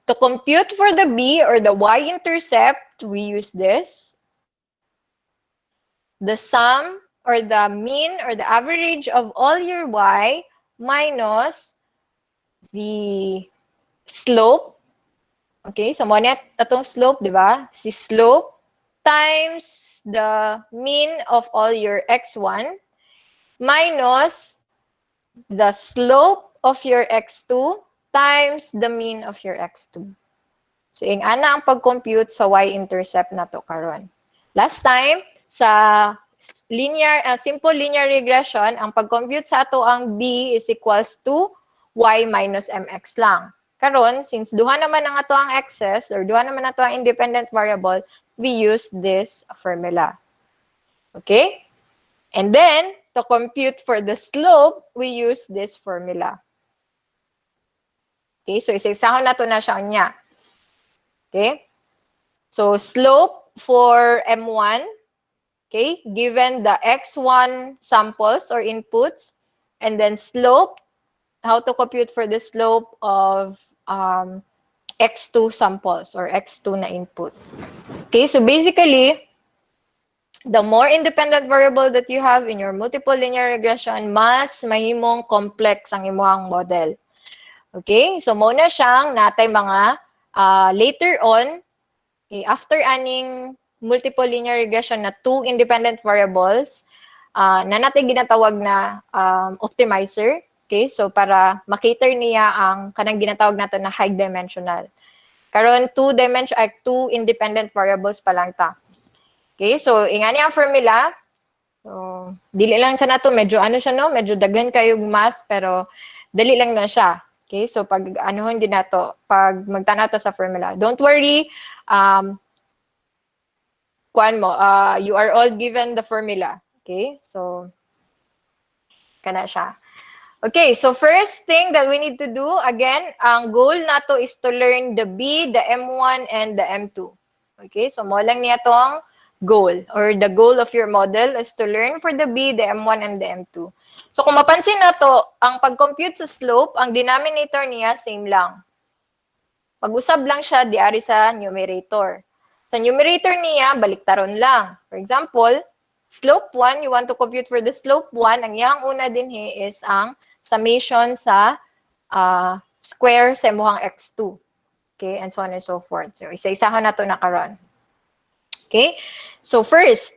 To compute for the B or the y-intercept, we use this. The sum or the mean or the average of all your y minus the slope. Okay, so mo niya atong slope, di ba? Si slope times the mean of all your x1 minus the slope of your x2 times the mean of your x2. So, ing ana ang pag-compute sa y-intercept na to karon. Last time, sa simple linear regression, ang pag-compute sa ato ang b is equals to y minus mx lang. Karon, since duha naman ang ato ang x's or duha naman ato ang independent variable, we use this formula. Okay? And then, to compute for the slope, we use this formula. Okay? So, isa-isahon na to na siya niya. Okay? So, slope for M1, okay, given the X1 samples or inputs, and then slope, how to compute for the slope of X2 samples or X2 na input. Okay, so basically, the more independent variable that you have in your multiple linear regression, mas mahimong complex ang imuhang model. Okay, so muna siyang natay mga later on, okay, after aning multiple linear regression na two independent variables, na natay ginatawag na optimizer. Okay, so para makater niya ang kanang ginatawag nato na high dimensional. Karon two independent variables pa lang ta. Okay, so ingani ang formula. So, dili lang sa nato, medyo ano siya no, medyo daghan kayo math pero dali lang na siya. Okay, so pag anuhon din nato, pag magtanaw to sa formula. Don't worry, kuan mo, you are all given the formula. Okay, so kana siya. Okay, so first thing that we need to do, again, ang goal nato is to learn the B, the M1, and the M2. Okay, so mo lang niya tong goal or the goal of your model is to learn for the B, the M1, and the M2. So kung mapansin nato, ang pag-compute sa slope, ang denominator niya same lang. Pag-usab lang siya di ari sa numerator. Sa numerator niya, baliktaron lang. For example, slope 1, you want to compute for the slope 1, ang iyang una din is ang summation sa square sa imuhang x2. Okay, and so on and so forth. So, isa-isahan na to na karon. Okay? So, first,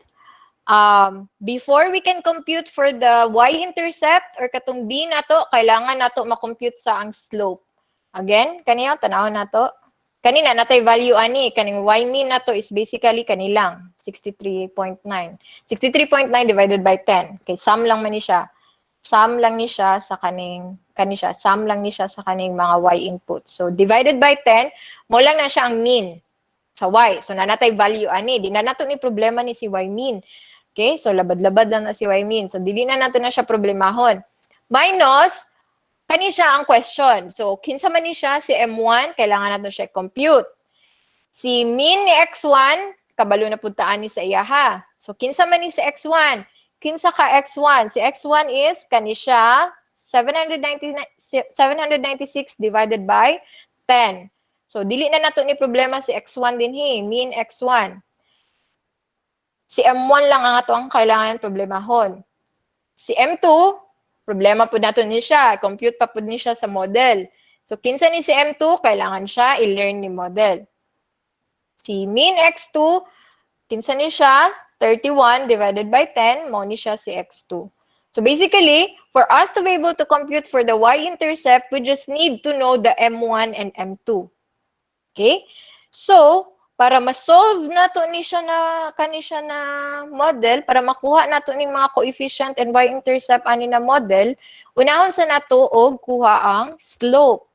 before we can compute for the y-intercept or katong b nato, kailangan nato ma-compute sa ang slope. Again, kaniya, tanawon nato. Kanina, natay value ani. Kaning y-mean nato is basically kanilang, 63.9. 63.9 divided by 10. Okay, sum lang man ni siya. Sum lang ni siya sa sum lang ni siya sa kaning mga y input. So, divided by 10, mo lang na siya ang mean sa y. So, nanatay value ani. Di na nato ni problema ni si y mean. Okay? So, labad-labad lang na si y mean. So, dili na nato na siya problemahon. Minus, kani siya ang question. So, kinsa man ni siya, si M1, kailangan nato siya compute. Si mean ni X1, kabalo na puntaan ni sa iya ha. So, kinsa man ni si X1? Kinsa ka X1? Si X1 is, kani siya, 796 divided by 10. So, dili na nato ni problema si X1 din hi, mean X1. Si M1 lang ang ato ang kailangan problemahon. Si M2, problema po nato ni siya. Compute pa po ni siya sa model. So, kinsa ni si M2, kailangan siya i-learn ni model. Si mean X2, kinsa ni siya, 31 divided by 10, mo ni siya si X2. So, basically, for us to be able to compute for the y-intercept, we just need to know the M1 and M2. Okay? So, para ma-solve nato ni siya na kani siya na model, para makuha nato ning mga coefficient and y-intercept ani na model, unahon sa nato og kuha ang slope.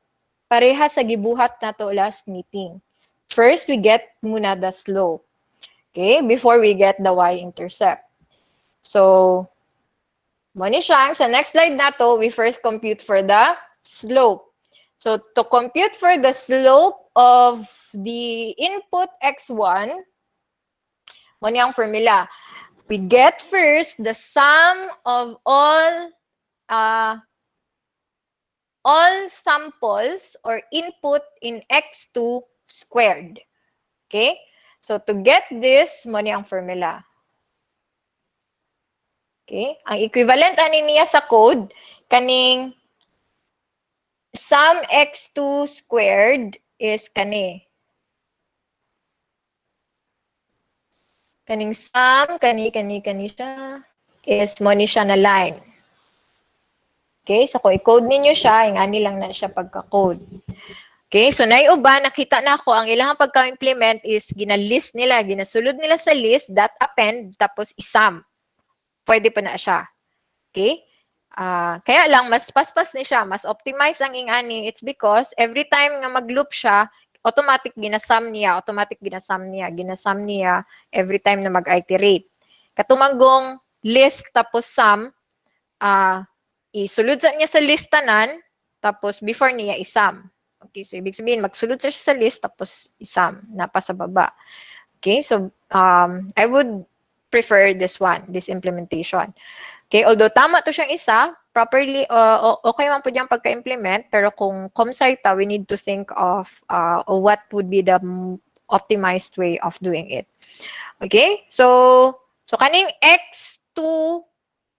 Pareha sa gibuhat nato last meeting. First, we get muna the slope. Okay? Before we get the y-intercept. So, mo ni siya, sa next slide nato, we first compute for the slope. So, to compute for the slope of the input x1, mo ni ang formula. We get first the sum of uh, all samples or input in x2 squared. Okay? So, to get this, mo ni ang formula. Okay? Ang equivalent ani niya sa code, kaning sum x2 squared is kani. Kaning sum, kani siya, is mo ni siya na line. Okay? So, kung i-code ninyo siya, ingani lang na siya pagka-code. Okay, so naiuba, nakita na ako, ang ilang pagka-implement is ginalist nila, ginasulod nila sa list, that append, tapos isam. Pwede pa na siya. Okay? Kaya lang, mas paspas ni siya, mas optimize ang ingani. It's because every time nga mag-loop siya, ginasum niya every time na mag-iterate. Katumanggong list tapos sum, isulod sa niya sa listanan, tapos before niya isum. Okay, so ibig sabihin, magsulod siya sa list, tapos isum, napa sa baba. Okay, so I would prefer this one, this implementation. Okay, although tama to siyang isa, properly, okay man po diyang pagka-implement, pero kung comsci ta, we need to think of what would be the optimized way of doing it. Okay, so kaning x2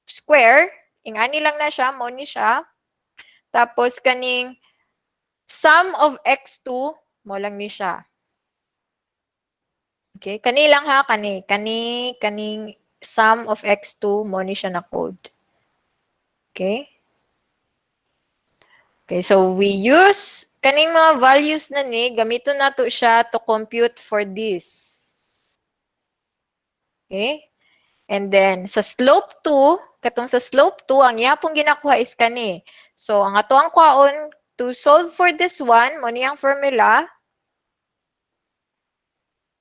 square, ingani lang na siya, mo ni siya. Tapos kaning sum of x2, mo lang ni siya. Okay, kani lang ha, kaning sum of x2 mo ni siya na code. Okay? Okay, so we use kaning mga values na ni, gamiton nato siya to compute for this. Okay? And then, sa slope 2, katong sa slope 2, ang yapong ginakuha is kani. So, ang ato ang kwaon, to solve for this one, mo niyang formula.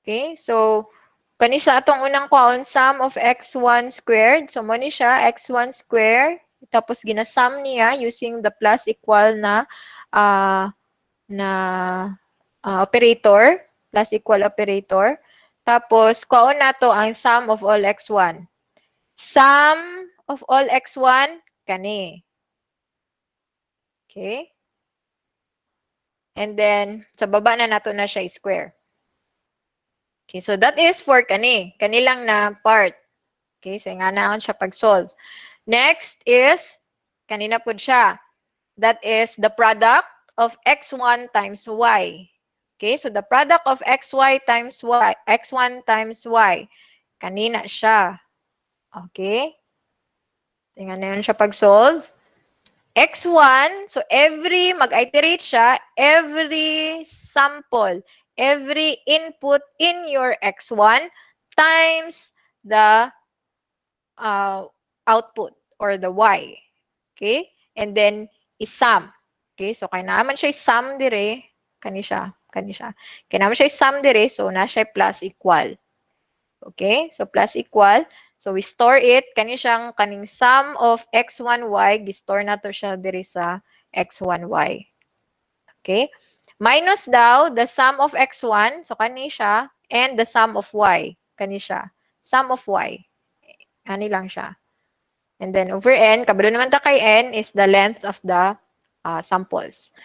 Okay? So, kani sa atong unang kwaon, sum of x1 squared. So, mo ni siya, x1 squared. Tapos, ginasum niya using the plus equal uh, na operator, plus equal operator. Tapos, kwaon nato ang sum of all x1. Sum of all x1, kani. Okay? And then, sa baba na nato na siya square. Okay, so that is for kani. Kani lang na part. Okay, so nga naon siya pag-solve. Next is, kanina po siya. That is the product of x1 times y. Okay, so the product of xy times y, x1 times y. Kanina siya. Okay? Tingnan na yun siya pag-solve. X1, so mag-iterate siya, every sample, every input in your X1 times the output or the Y. Okay? And then, isum. Okay? So, kaya naman siya isum dire, kani siya. Kaya naman siya isum dire, so na siya plus equal. Okay? So, plus equal. So, we store it. Kani siyang kaning sum of x1y. Gistore na to siya diri sa x1y. Okay? Minus daw the sum of x1. So, kani siya. And the sum of y. Kani siya. Sum of y. Ani lang siya. And then, over n, kabalo naman ta kay n is the length of the samples.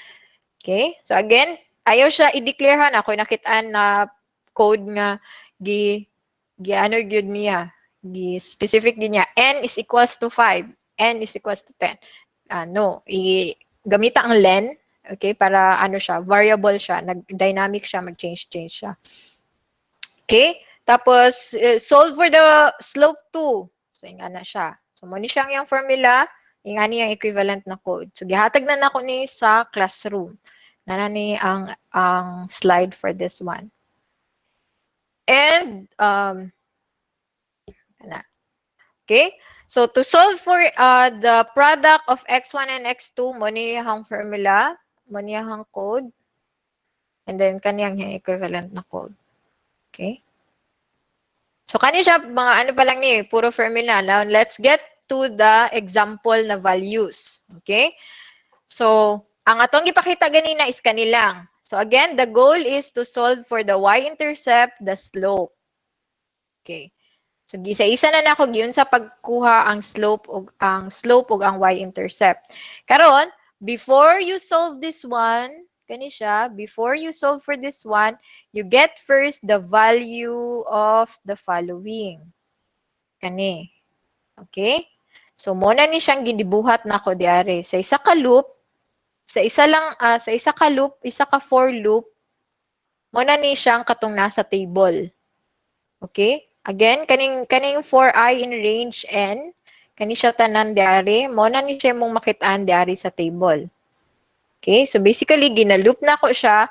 Okay? So, again, ayaw siya i-declare ha. Ako nakitaan na code nga ano gyud niya, specific gyud niya, n is equals to 5, n is equals to 10. No, gamita ang len, okay, para ano siya, variable siya, nag-dynamic siya, mag-change siya. Okay? Tapos, solve for the slope 2. So, yung na siya. So, mo ni siyang yung formula, yung ani yung equivalent na code. So, gihatag na nako ni sa classroom. Ni ang slide for this one. And, okay? So, to solve for the product of x1 and x2, mo niyang formula, mo niyang code, and then kaniyang equivalent na code. Okay? So, kani siya, mga ano pa lang ni, puro formula. Now, let's get to the example na values. Okay? So, ang atong ipakita ganina is kanilang. So, again, the goal is to solve for the y-intercept, the slope. Okay. So gisa-isa na nako giun sa pagkuha ang slope ug ang y-intercept. Karon, before you solve this one, kani siya, before you solve for this one, you get first the value of the following. Kani. Okay? So mo na ni siyang gidibuhat nako diare sa isa ka loop, sa isa ka loop, isa ka for loop, mo na ni siyang katong nasa table. Okay? Again, kaning for I in range n, kani siya tanan diari, mo na ni siya mong makitaan diari sa table. Okay? So basically, ginaloop na ko siya.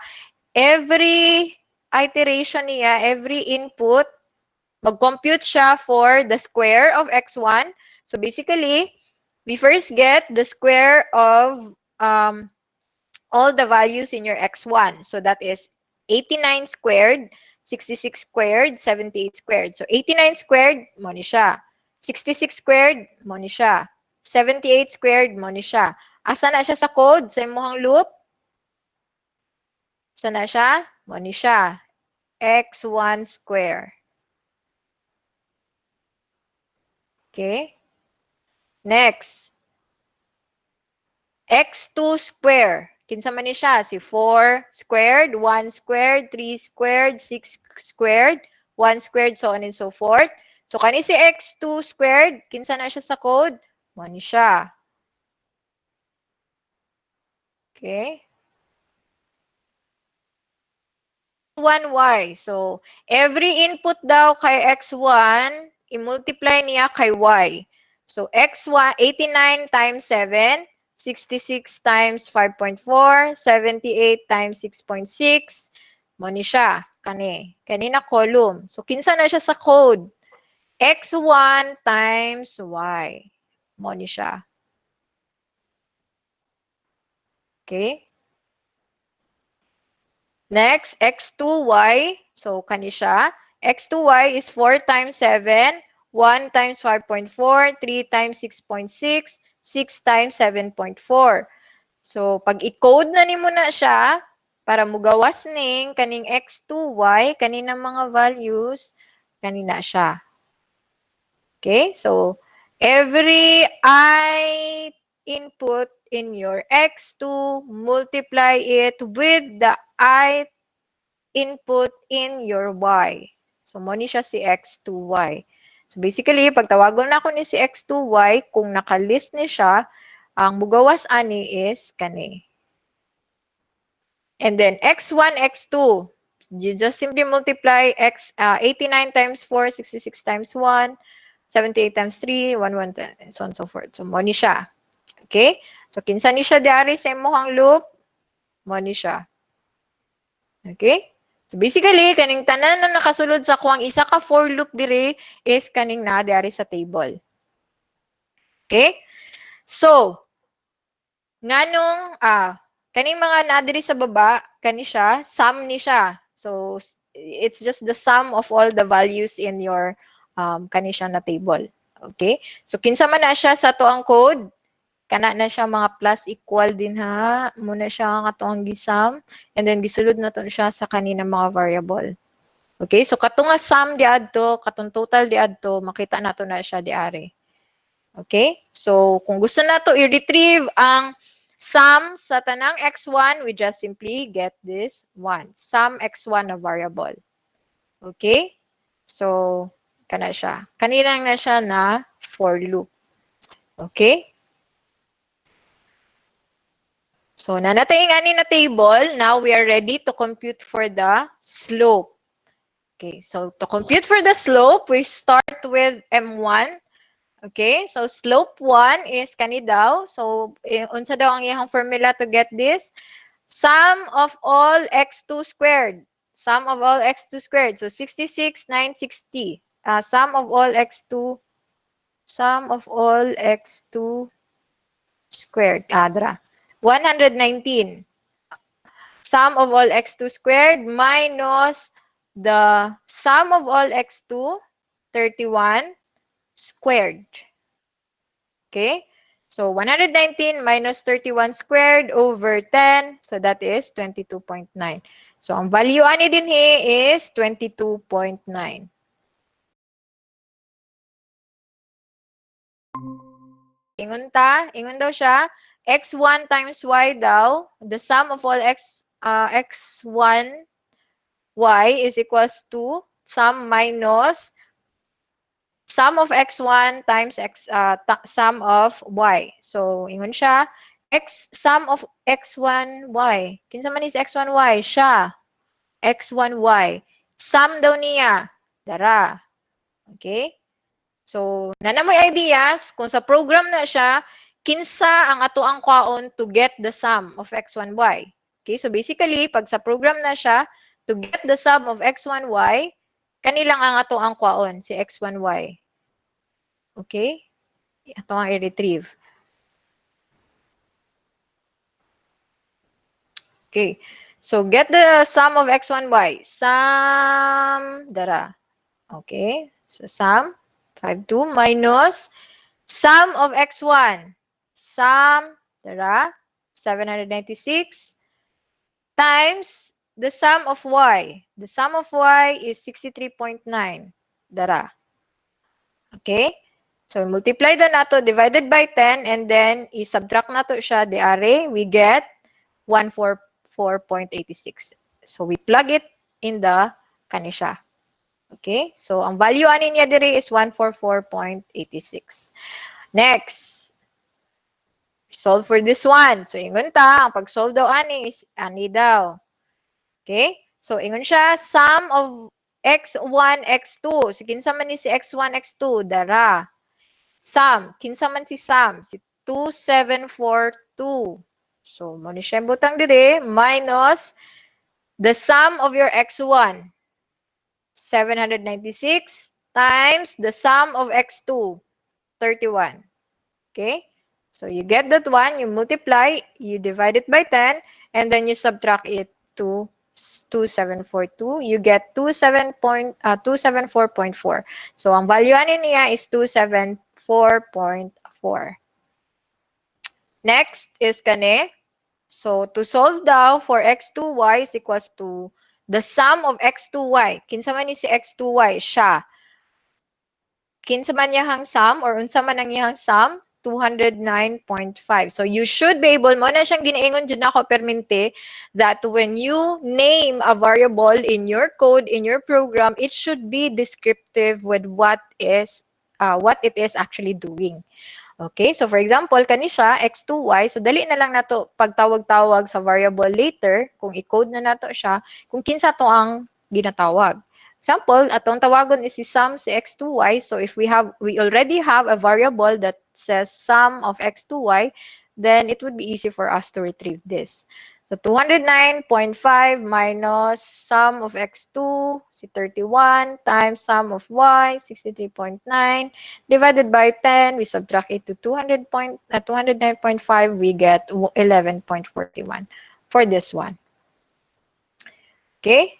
Every iteration niya, every input, mag-compute siya for the square of x1. So basically, we first get the square of all the values in your x1. So that is 89 squared, 66 squared, 78 squared. So 89 squared, mo ni siya. 66 squared, mo ni siya. 78 squared, mo ni siya. Asa na siya sa code? Sa imuhang loop? Asa na siya? Mo ni siya. x1 square. Okay? Next. x2 square. Kinsa man ni siya? Si 4 squared, 1 squared, 3 squared, 6 squared, 1 squared, so on and so forth. So, kani si x2 squared, kinsa na siya sa code? Mo ni siya. Okay? x1y. So, every input daw kay x1, i-multiply niya kay y. So, x1, 89 times 7, 66 times 5.4, 78 times 6.6, mo ni siya, kanina column. So, kinsa na siya sa code? X1 times y. Mo ni siya. Okay? Next, x2y. So, kani siya. X2y is 4 times 7, 1 times 5.4, 3 times 6.6, 6 times 7.4. So, pag i-code na nimo na siya, para mugawas ning kaning x2y, kaninang mga values, kanina siya. Okay? So, every I input in your x2, multiply it with the I input in your y. So, mo ni siya si x2y. So, basically, pag tawagon na ko ni si x2y, kung nakalist ni siya, ang mugawas ani is kani. And then, x1, x2. You just simply multiply 89 times 4, 66 times 1, 78 times 3, 110, and so on and so forth. So, mo ni siya. Okay? So, kinsa ni siya diari sa imong loop? Mo ni siya. Okay? So, basically, kaning tanan na nakasulod sa kuwang isa ka for loop diri is kaning na diari sa table. Okay? So, nganong, kaning mga na diri sa baba, kani siya, sum ni siya. So, it's just the sum of all the values in your kani siya na table. Okay? So, kinsa man na siya sa to ang code, kana na siya mga plus equal din ha. Muna siya nga to ang gisum. And then, gisulod na to siya sa kanina mga variable. Okay? So, katong nga sum di adto, katong total di adto, makita nato na siya di ari. Okay? So, kung gusto na to i-retrieve ang sum sa tanang x1, we just simply get this 1. Sum x1 na variable. Okay? So, kana siya. Kanina na siya na for loop. Okay? So, nanatay nga ni na table. Now, we are ready to compute for the slope. Okay, so to compute for the slope, we start with M1. Okay, so slope 1 is kani daw. So, unsa daw ang iyang formula to get this? Sum of all x2 squared. Sum of all x2 squared. So, 66, 960. Sum of all x2, sum of all x2 squared. Adra. 119. Sum of all x2 squared minus the sum of all x2, 31 squared. Okay? So, 119 minus 31 squared over 10. So, that is 22.9. So, ang value ani din is 22.9. Ingon daw siya, x1 times y daw, the sum of all x1 y is equals to sum minus sum of x1 times sum of y. So, ingon siya, sum of x1 y. Kinsa man is x1 y? Siya. x1 y. Sum daw niya. Dara. Okay? So, nanamoy ideas, kung sa program na siya, kinsa ang ato ang kwaon to get the sum of x1 y. Okay? So, basically, pag sa program na siya, to get the sum of x1 y, kanilang ang ato ang kwaon, si x1 y. Okay? Ito ang i-retrieve. Okay. So, get the sum of x1, y. Sum, dara. Okay. So, sum, 52 minus sum of x1. Sum, dara, 796 times the sum of y. The sum of y is 63.9. Dara. Okay? So, multiply na nato divided by 10 and then i-subtract nato siya di are, we get 144.86. So, we plug it in the kanisya. Okay? So, ang value ani niya diri is 144.86. Next, solve for this one. So, ingon ta, ang pag-solve daw ani is ani daw. Okay? So, ingon siya, sum of x1, x2. Si kinsa man ni si x1, x2, dara. Sum, kinsa man si Sam, si 2742. So, mo ni siya butang dire minus the sum of your x1, 796 times the sum of x2, 31. Okay? So you get that one, you multiply, you divide it by 10, and then you subtract it to 2742. You get 274.4. So ang value ani niya is 274.4. Next is kani. So to solve daw for x2y is equals to the sum of x2y. Kinsa man ni si x2y? Siya. Kinsa man iyahang sum or unsa man ang iyahang sum? 209.5. So you should be able, mo na siyang ginaingon dyan ako permente, that when you name a variable in your code, in your program, it should be descriptive with what it is actually doing. Okay, so for example, kani siya, x2y, so dali na lang nato pagtawag-tawag sa variable later, kung i-code na nato siya, kung kinsa to ang ginatawag. Example, atong tawagon is si sum si x2y, so if we already have a variable that says sum of x2y, then it would be easy for us to retrieve this. So 209.5 minus sum of x2, si 31, times sum of y, 63.9, divided by 10, we subtract it to 209.5, we get 11.41 for this one. Okay?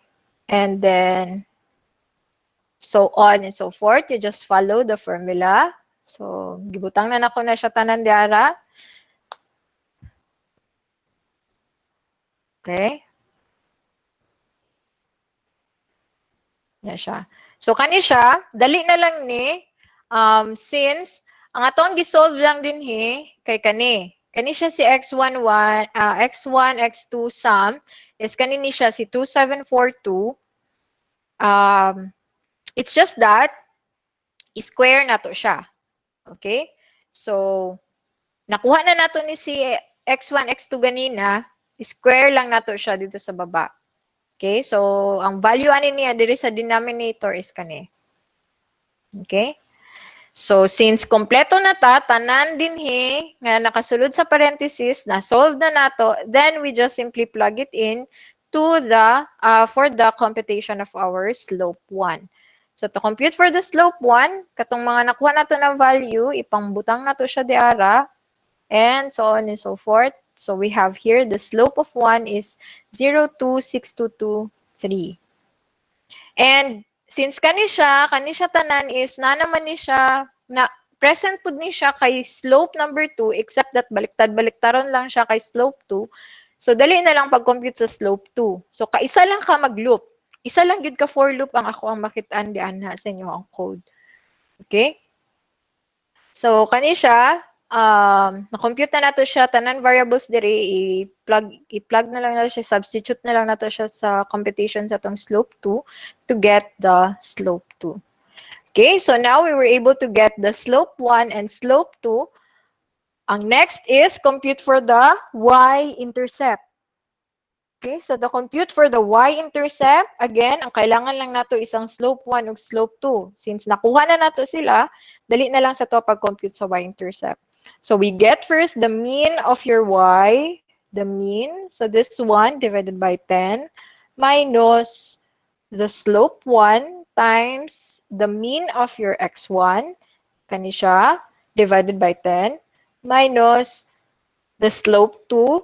And then, so on and so forth. You just follow the formula. So, gibutang na nako na siya tanan diara. Okay? Yan siya. So, kani siya, dali na lang ni, since, ang atong gisolve lang din kay kani. Kani siya si x1, x2 sum, is kani ni siya si 2742. It's just that, square na to siya. Okay? So, nakuha na nato ni si x1, x2 ganina, square lang nato siya dito sa baba. Okay? So, ang value ani niya diri sa denominator is kani. Okay? So, since kompleto na ta, tanan dinhi nga nakasulod sa parenthesis, na-solve na nato, then we just simply plug it in to for the computation of our slope 1. So, to compute for the slope 1, katong mga nakuha nato na value, ipangbutang nato siya diara, and so on and so forth. So, we have here, the slope of 1 is 0.26223. And since kani siya tanan is na naman ni siya na present pud ni siya kay slope number 2 except that baliktad-baliktaron lang siya kay slope 2. So dali na lang pag-compute sa slope 2. So kaisa lang ka mag-loop. Isa lang gyud ka for loop ang ako ang makit-an di anha sa inyo ang code. Okay? So kani siya na-compute na nato siya tanan variables diri i-plug na lang nato siya, substitute na lang nato siya sa computation sa tong slope 2 to get the slope 2. Okay, so now we were able to get the slope 1 and slope 2. Ang next is compute for the y-intercept. Okay, so the compute for the y-intercept, again, ang kailangan lang nato isang slope 1 ug slope 2. Since nakuha na nato sila, dali na lang sa to pag-compute sa y-intercept. So we get first the mean of your y, the mean. So this 1 divided by 10 minus the slope 1 times the mean of your x1, kani siya, divided by 10, minus the slope 2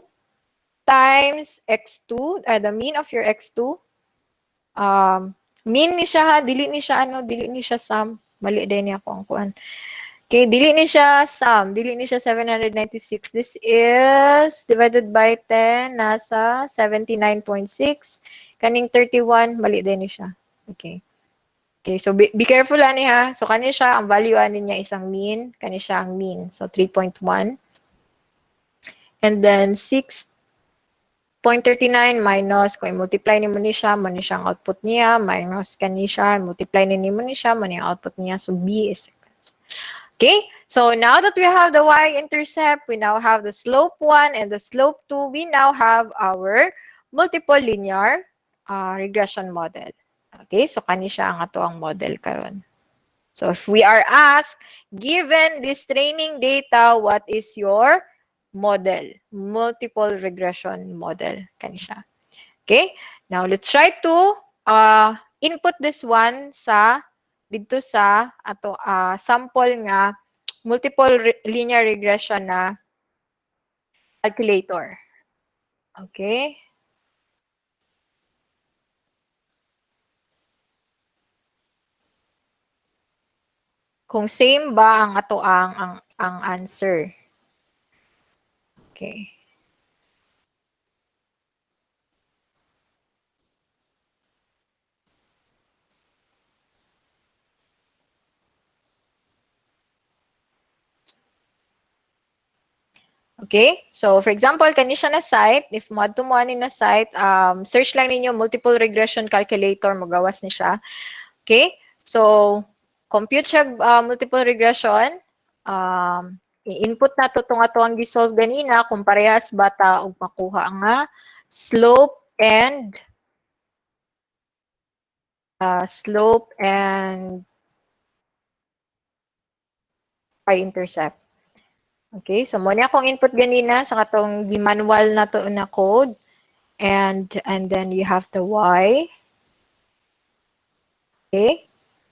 times x2, the mean of your x2. Mean ni siya ha, dili ni siya sum. Mali din niya ako ang kuan. Okay, dili ni siya sum, dili ni siya 796. This is divided by 10, nasa 79.6. Kaning 31, mali din ni siya. Okay. Okay, so be careful ani ha. So kani siya, ang value ani niya isang mean, kani siya ang mean. So 3.1. And then 6.39 minus, kung i-multiply ni mo ni siya, mo ni siya ang output niya, minus kani siya, multiply ni mo ni siya, mo ni ang output niya. So B is okay, so now that we have the y-intercept, we now have the slope 1 and the slope 2, we now have our multiple linear regression model. Okay, so kani siya ang ato ang model karon. So if we are asked, given this training data, what is your model? Multiple regression model. Kani siya. Okay? Now let's try to input this one sa dito sa ato sample nga multiple linear regression na calculator. Okay? Kung same ba ang ato ang answer. Okay. Okay? So, for example, kani siya na site, if mo to mo ani na site, search lang ninyo multiple regression calculator, magawas ni siya. Okay? So, compute siya multiple regression. I-input na to itong ato ang gisolve ganina kung parehas bata og makuha nga slope and pi-intercept. Okay, so mo ni akong input ganina sa katong manual na to na code, and then you have the y. Okay,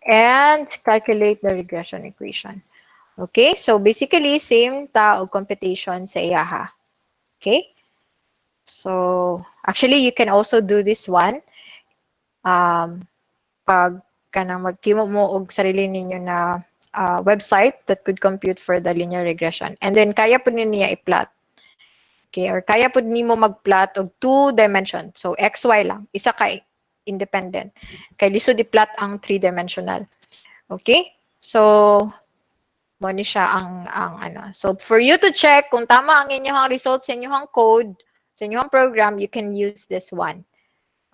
and calculate the regression equation. Okay, so basically same ta og computation sa iyaha. Okay, so actually you can also do this one pag kanang magkimo mo og sarili ninyo na website that could compute for the linear regression, and then kaya po niya i-plot. Okay, or kaya po nimo mag-plot og two dimension. So xy lang, isa ka independent. Kay lisod i-plot ang three-dimensional. Okay? So mo ni siya ang ano. So for you to check kung tama ang inyong results sa inyong code, sa inyong program, you can use this one.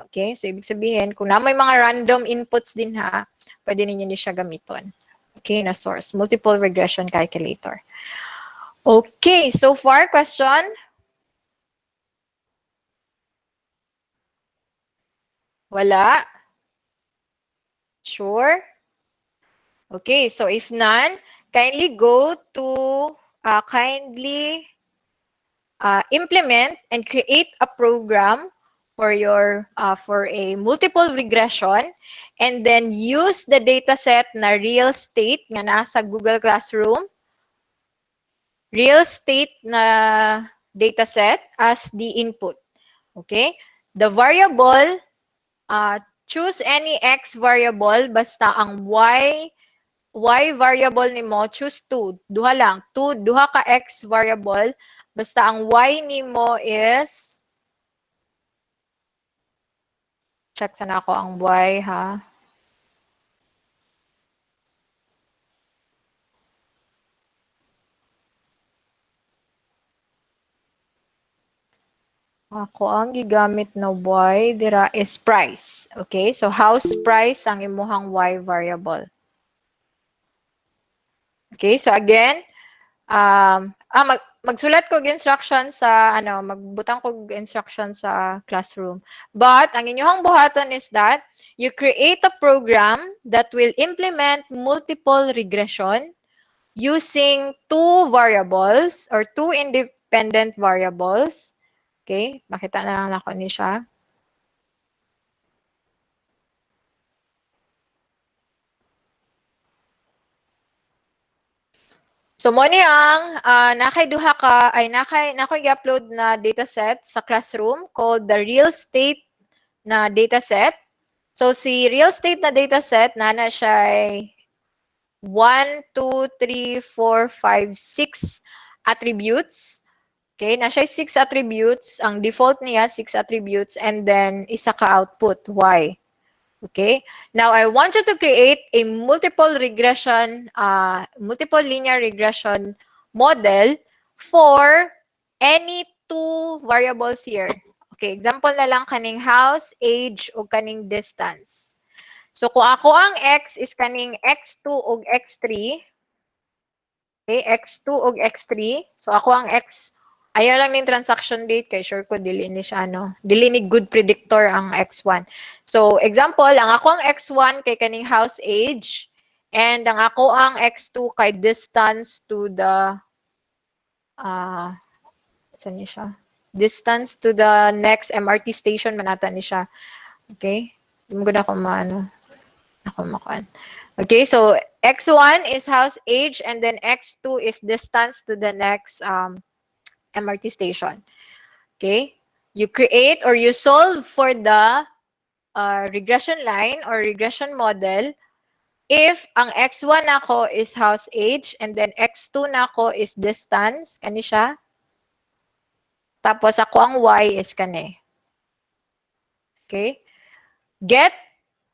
Okay? So ibig sabihin, kung na may mga random inputs din ha, pwede ninyo ni siya gamiton. Okay, na source, multiple regression calculator. Okay, so far question? Wala? Sure? Okay, so if none, kindly go to implement and create a program for your for a multiple regression, and then use the dataset na real state nga nasa Google Classroom, real state na dataset as the input. Okay? The variable, choose any x variable basta ang y variable nimo, choose 2. Duha lang. Duha ka x variable. Basta ang y nimo is, check sana ako ang y ha. Ako ang gigamit na y dira is price. Okay, so house price ang imuhang y variable. Okay, so again, magsulat ko instruction sa magbutang ko instruction sa classroom. But ang inyong buhaton is that you create a program that will implement multiple regression using two variables or two independent variables. Okay, makita na lang ako ni siya. So mo ni ang nakay duha ka ay nakoy i-upload na dataset sa classroom called the real state na dataset. So si real state na dataset na siya ay 1 2 3 4 5 6 attributes. Okay, na siya 6 attributes, ang default niya 6 attributes, and then isa ka output y. Okay? Now, I want you to create a multiple linear regression model for any two variables here. Okay, example na lang kaning house, age, o kaning distance. So, kung ako ang x is kaning x2 o x3, okay, x2 o x3, so ako ang x Ayaw lang ning transaction date kay sure ko dili ni siya ano, dili ni good predictor ang X1. So example, ang ako ang X1 kay kaning house age and ang ako ang X2 kay distance to the saan ni siya? Distance to the next MRT station manata ni siya. Okay? Hindi ko na ako maano. Ako makuan. Okay, so X1 is house age and then X2 is distance to the next MRT station. Okay? You create or you solve for the regression line or regression model if ang X1 nako is house age and then X2 nako is distance, kani siya. Tapos ako ang Y is kani. Okay? Get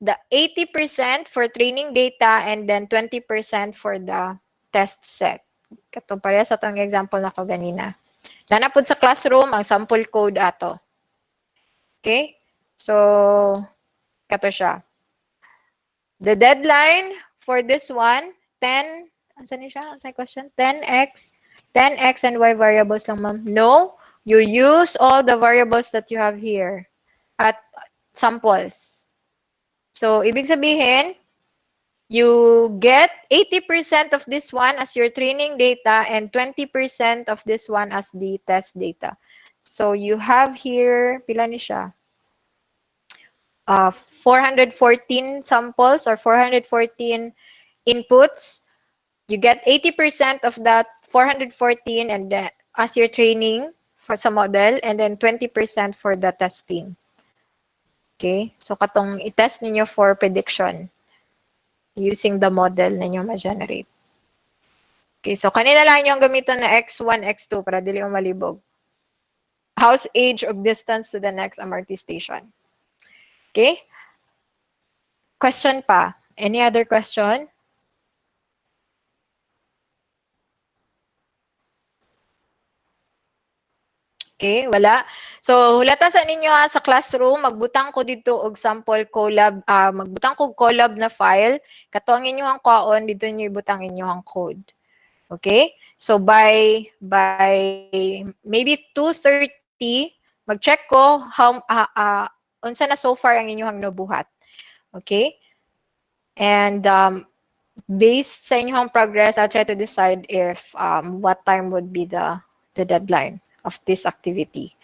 the 80% for training data and then 20% for the test set. Kato pareha sa itong example na ko ganina. Nanapod sa classroom ang sample code ato. Okay? So, kato siya. The deadline for this one, 10, ano ni siya? Ano question? 10x and y variables lang, ma'am. No, you use all the variables that you have here at samples. So, ibig sabihin, you get 80% of this one as your training data and 20% of this one as the test data. So, you have here, pila ni siya? 414 samples or 414 inputs. You get 80% of that 414 and as your training for sa model and then 20% for the testing. Okay? So, katong i-test ninyo for prediction using the model ninyo ma-generate. Okay, so kanina lang yung gamiton na X1, X2 para dili mo malibog. House age or distance to the next MRT station. Okay? Question pa? Any other question? Okay, wala. So, hulata sa ninyo sa classroom, magbutang ko dito og sample collab, magbutang ko collab na file. Kato ang inyong kwaon, dito niyo ibutang inyong code. Okay? So, by maybe 2:30, mag-check ko how, unsa na so far ang inyong nabuhat. Okay? And based sa inyong progress, I'll try to decide if what time would be the deadline of this activity.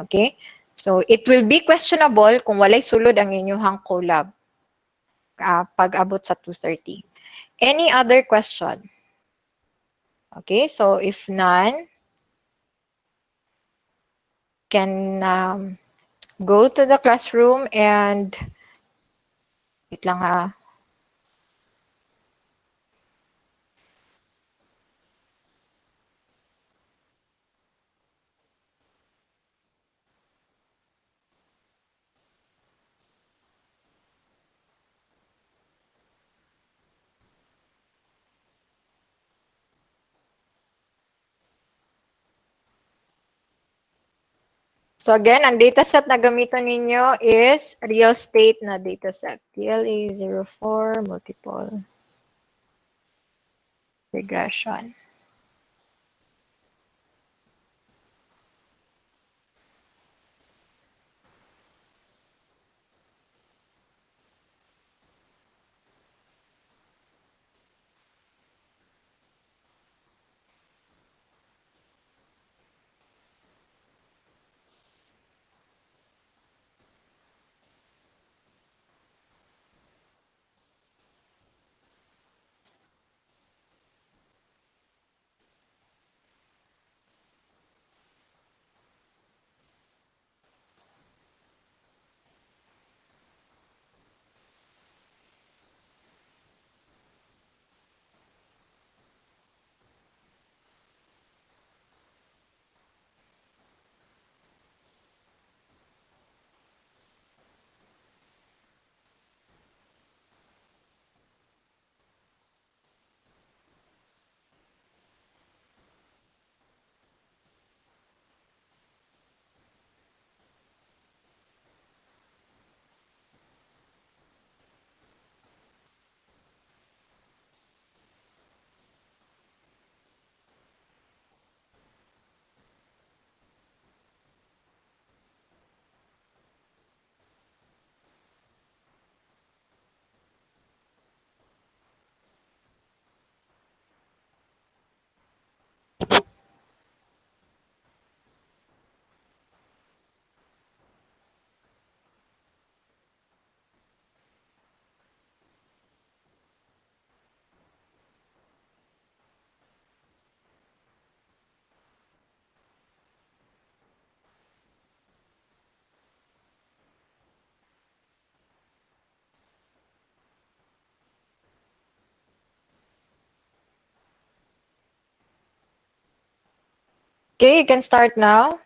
Okay? So, it will be questionable kung walay sulod ang inyong collab pag abot sa 2:30. Any other question? Okay, so if none, can go to the classroom and wait lang ha. So again, ang dataset na gamiton ninyo is real state na dataset. TLA04 multiple regression. Okay, you can start now.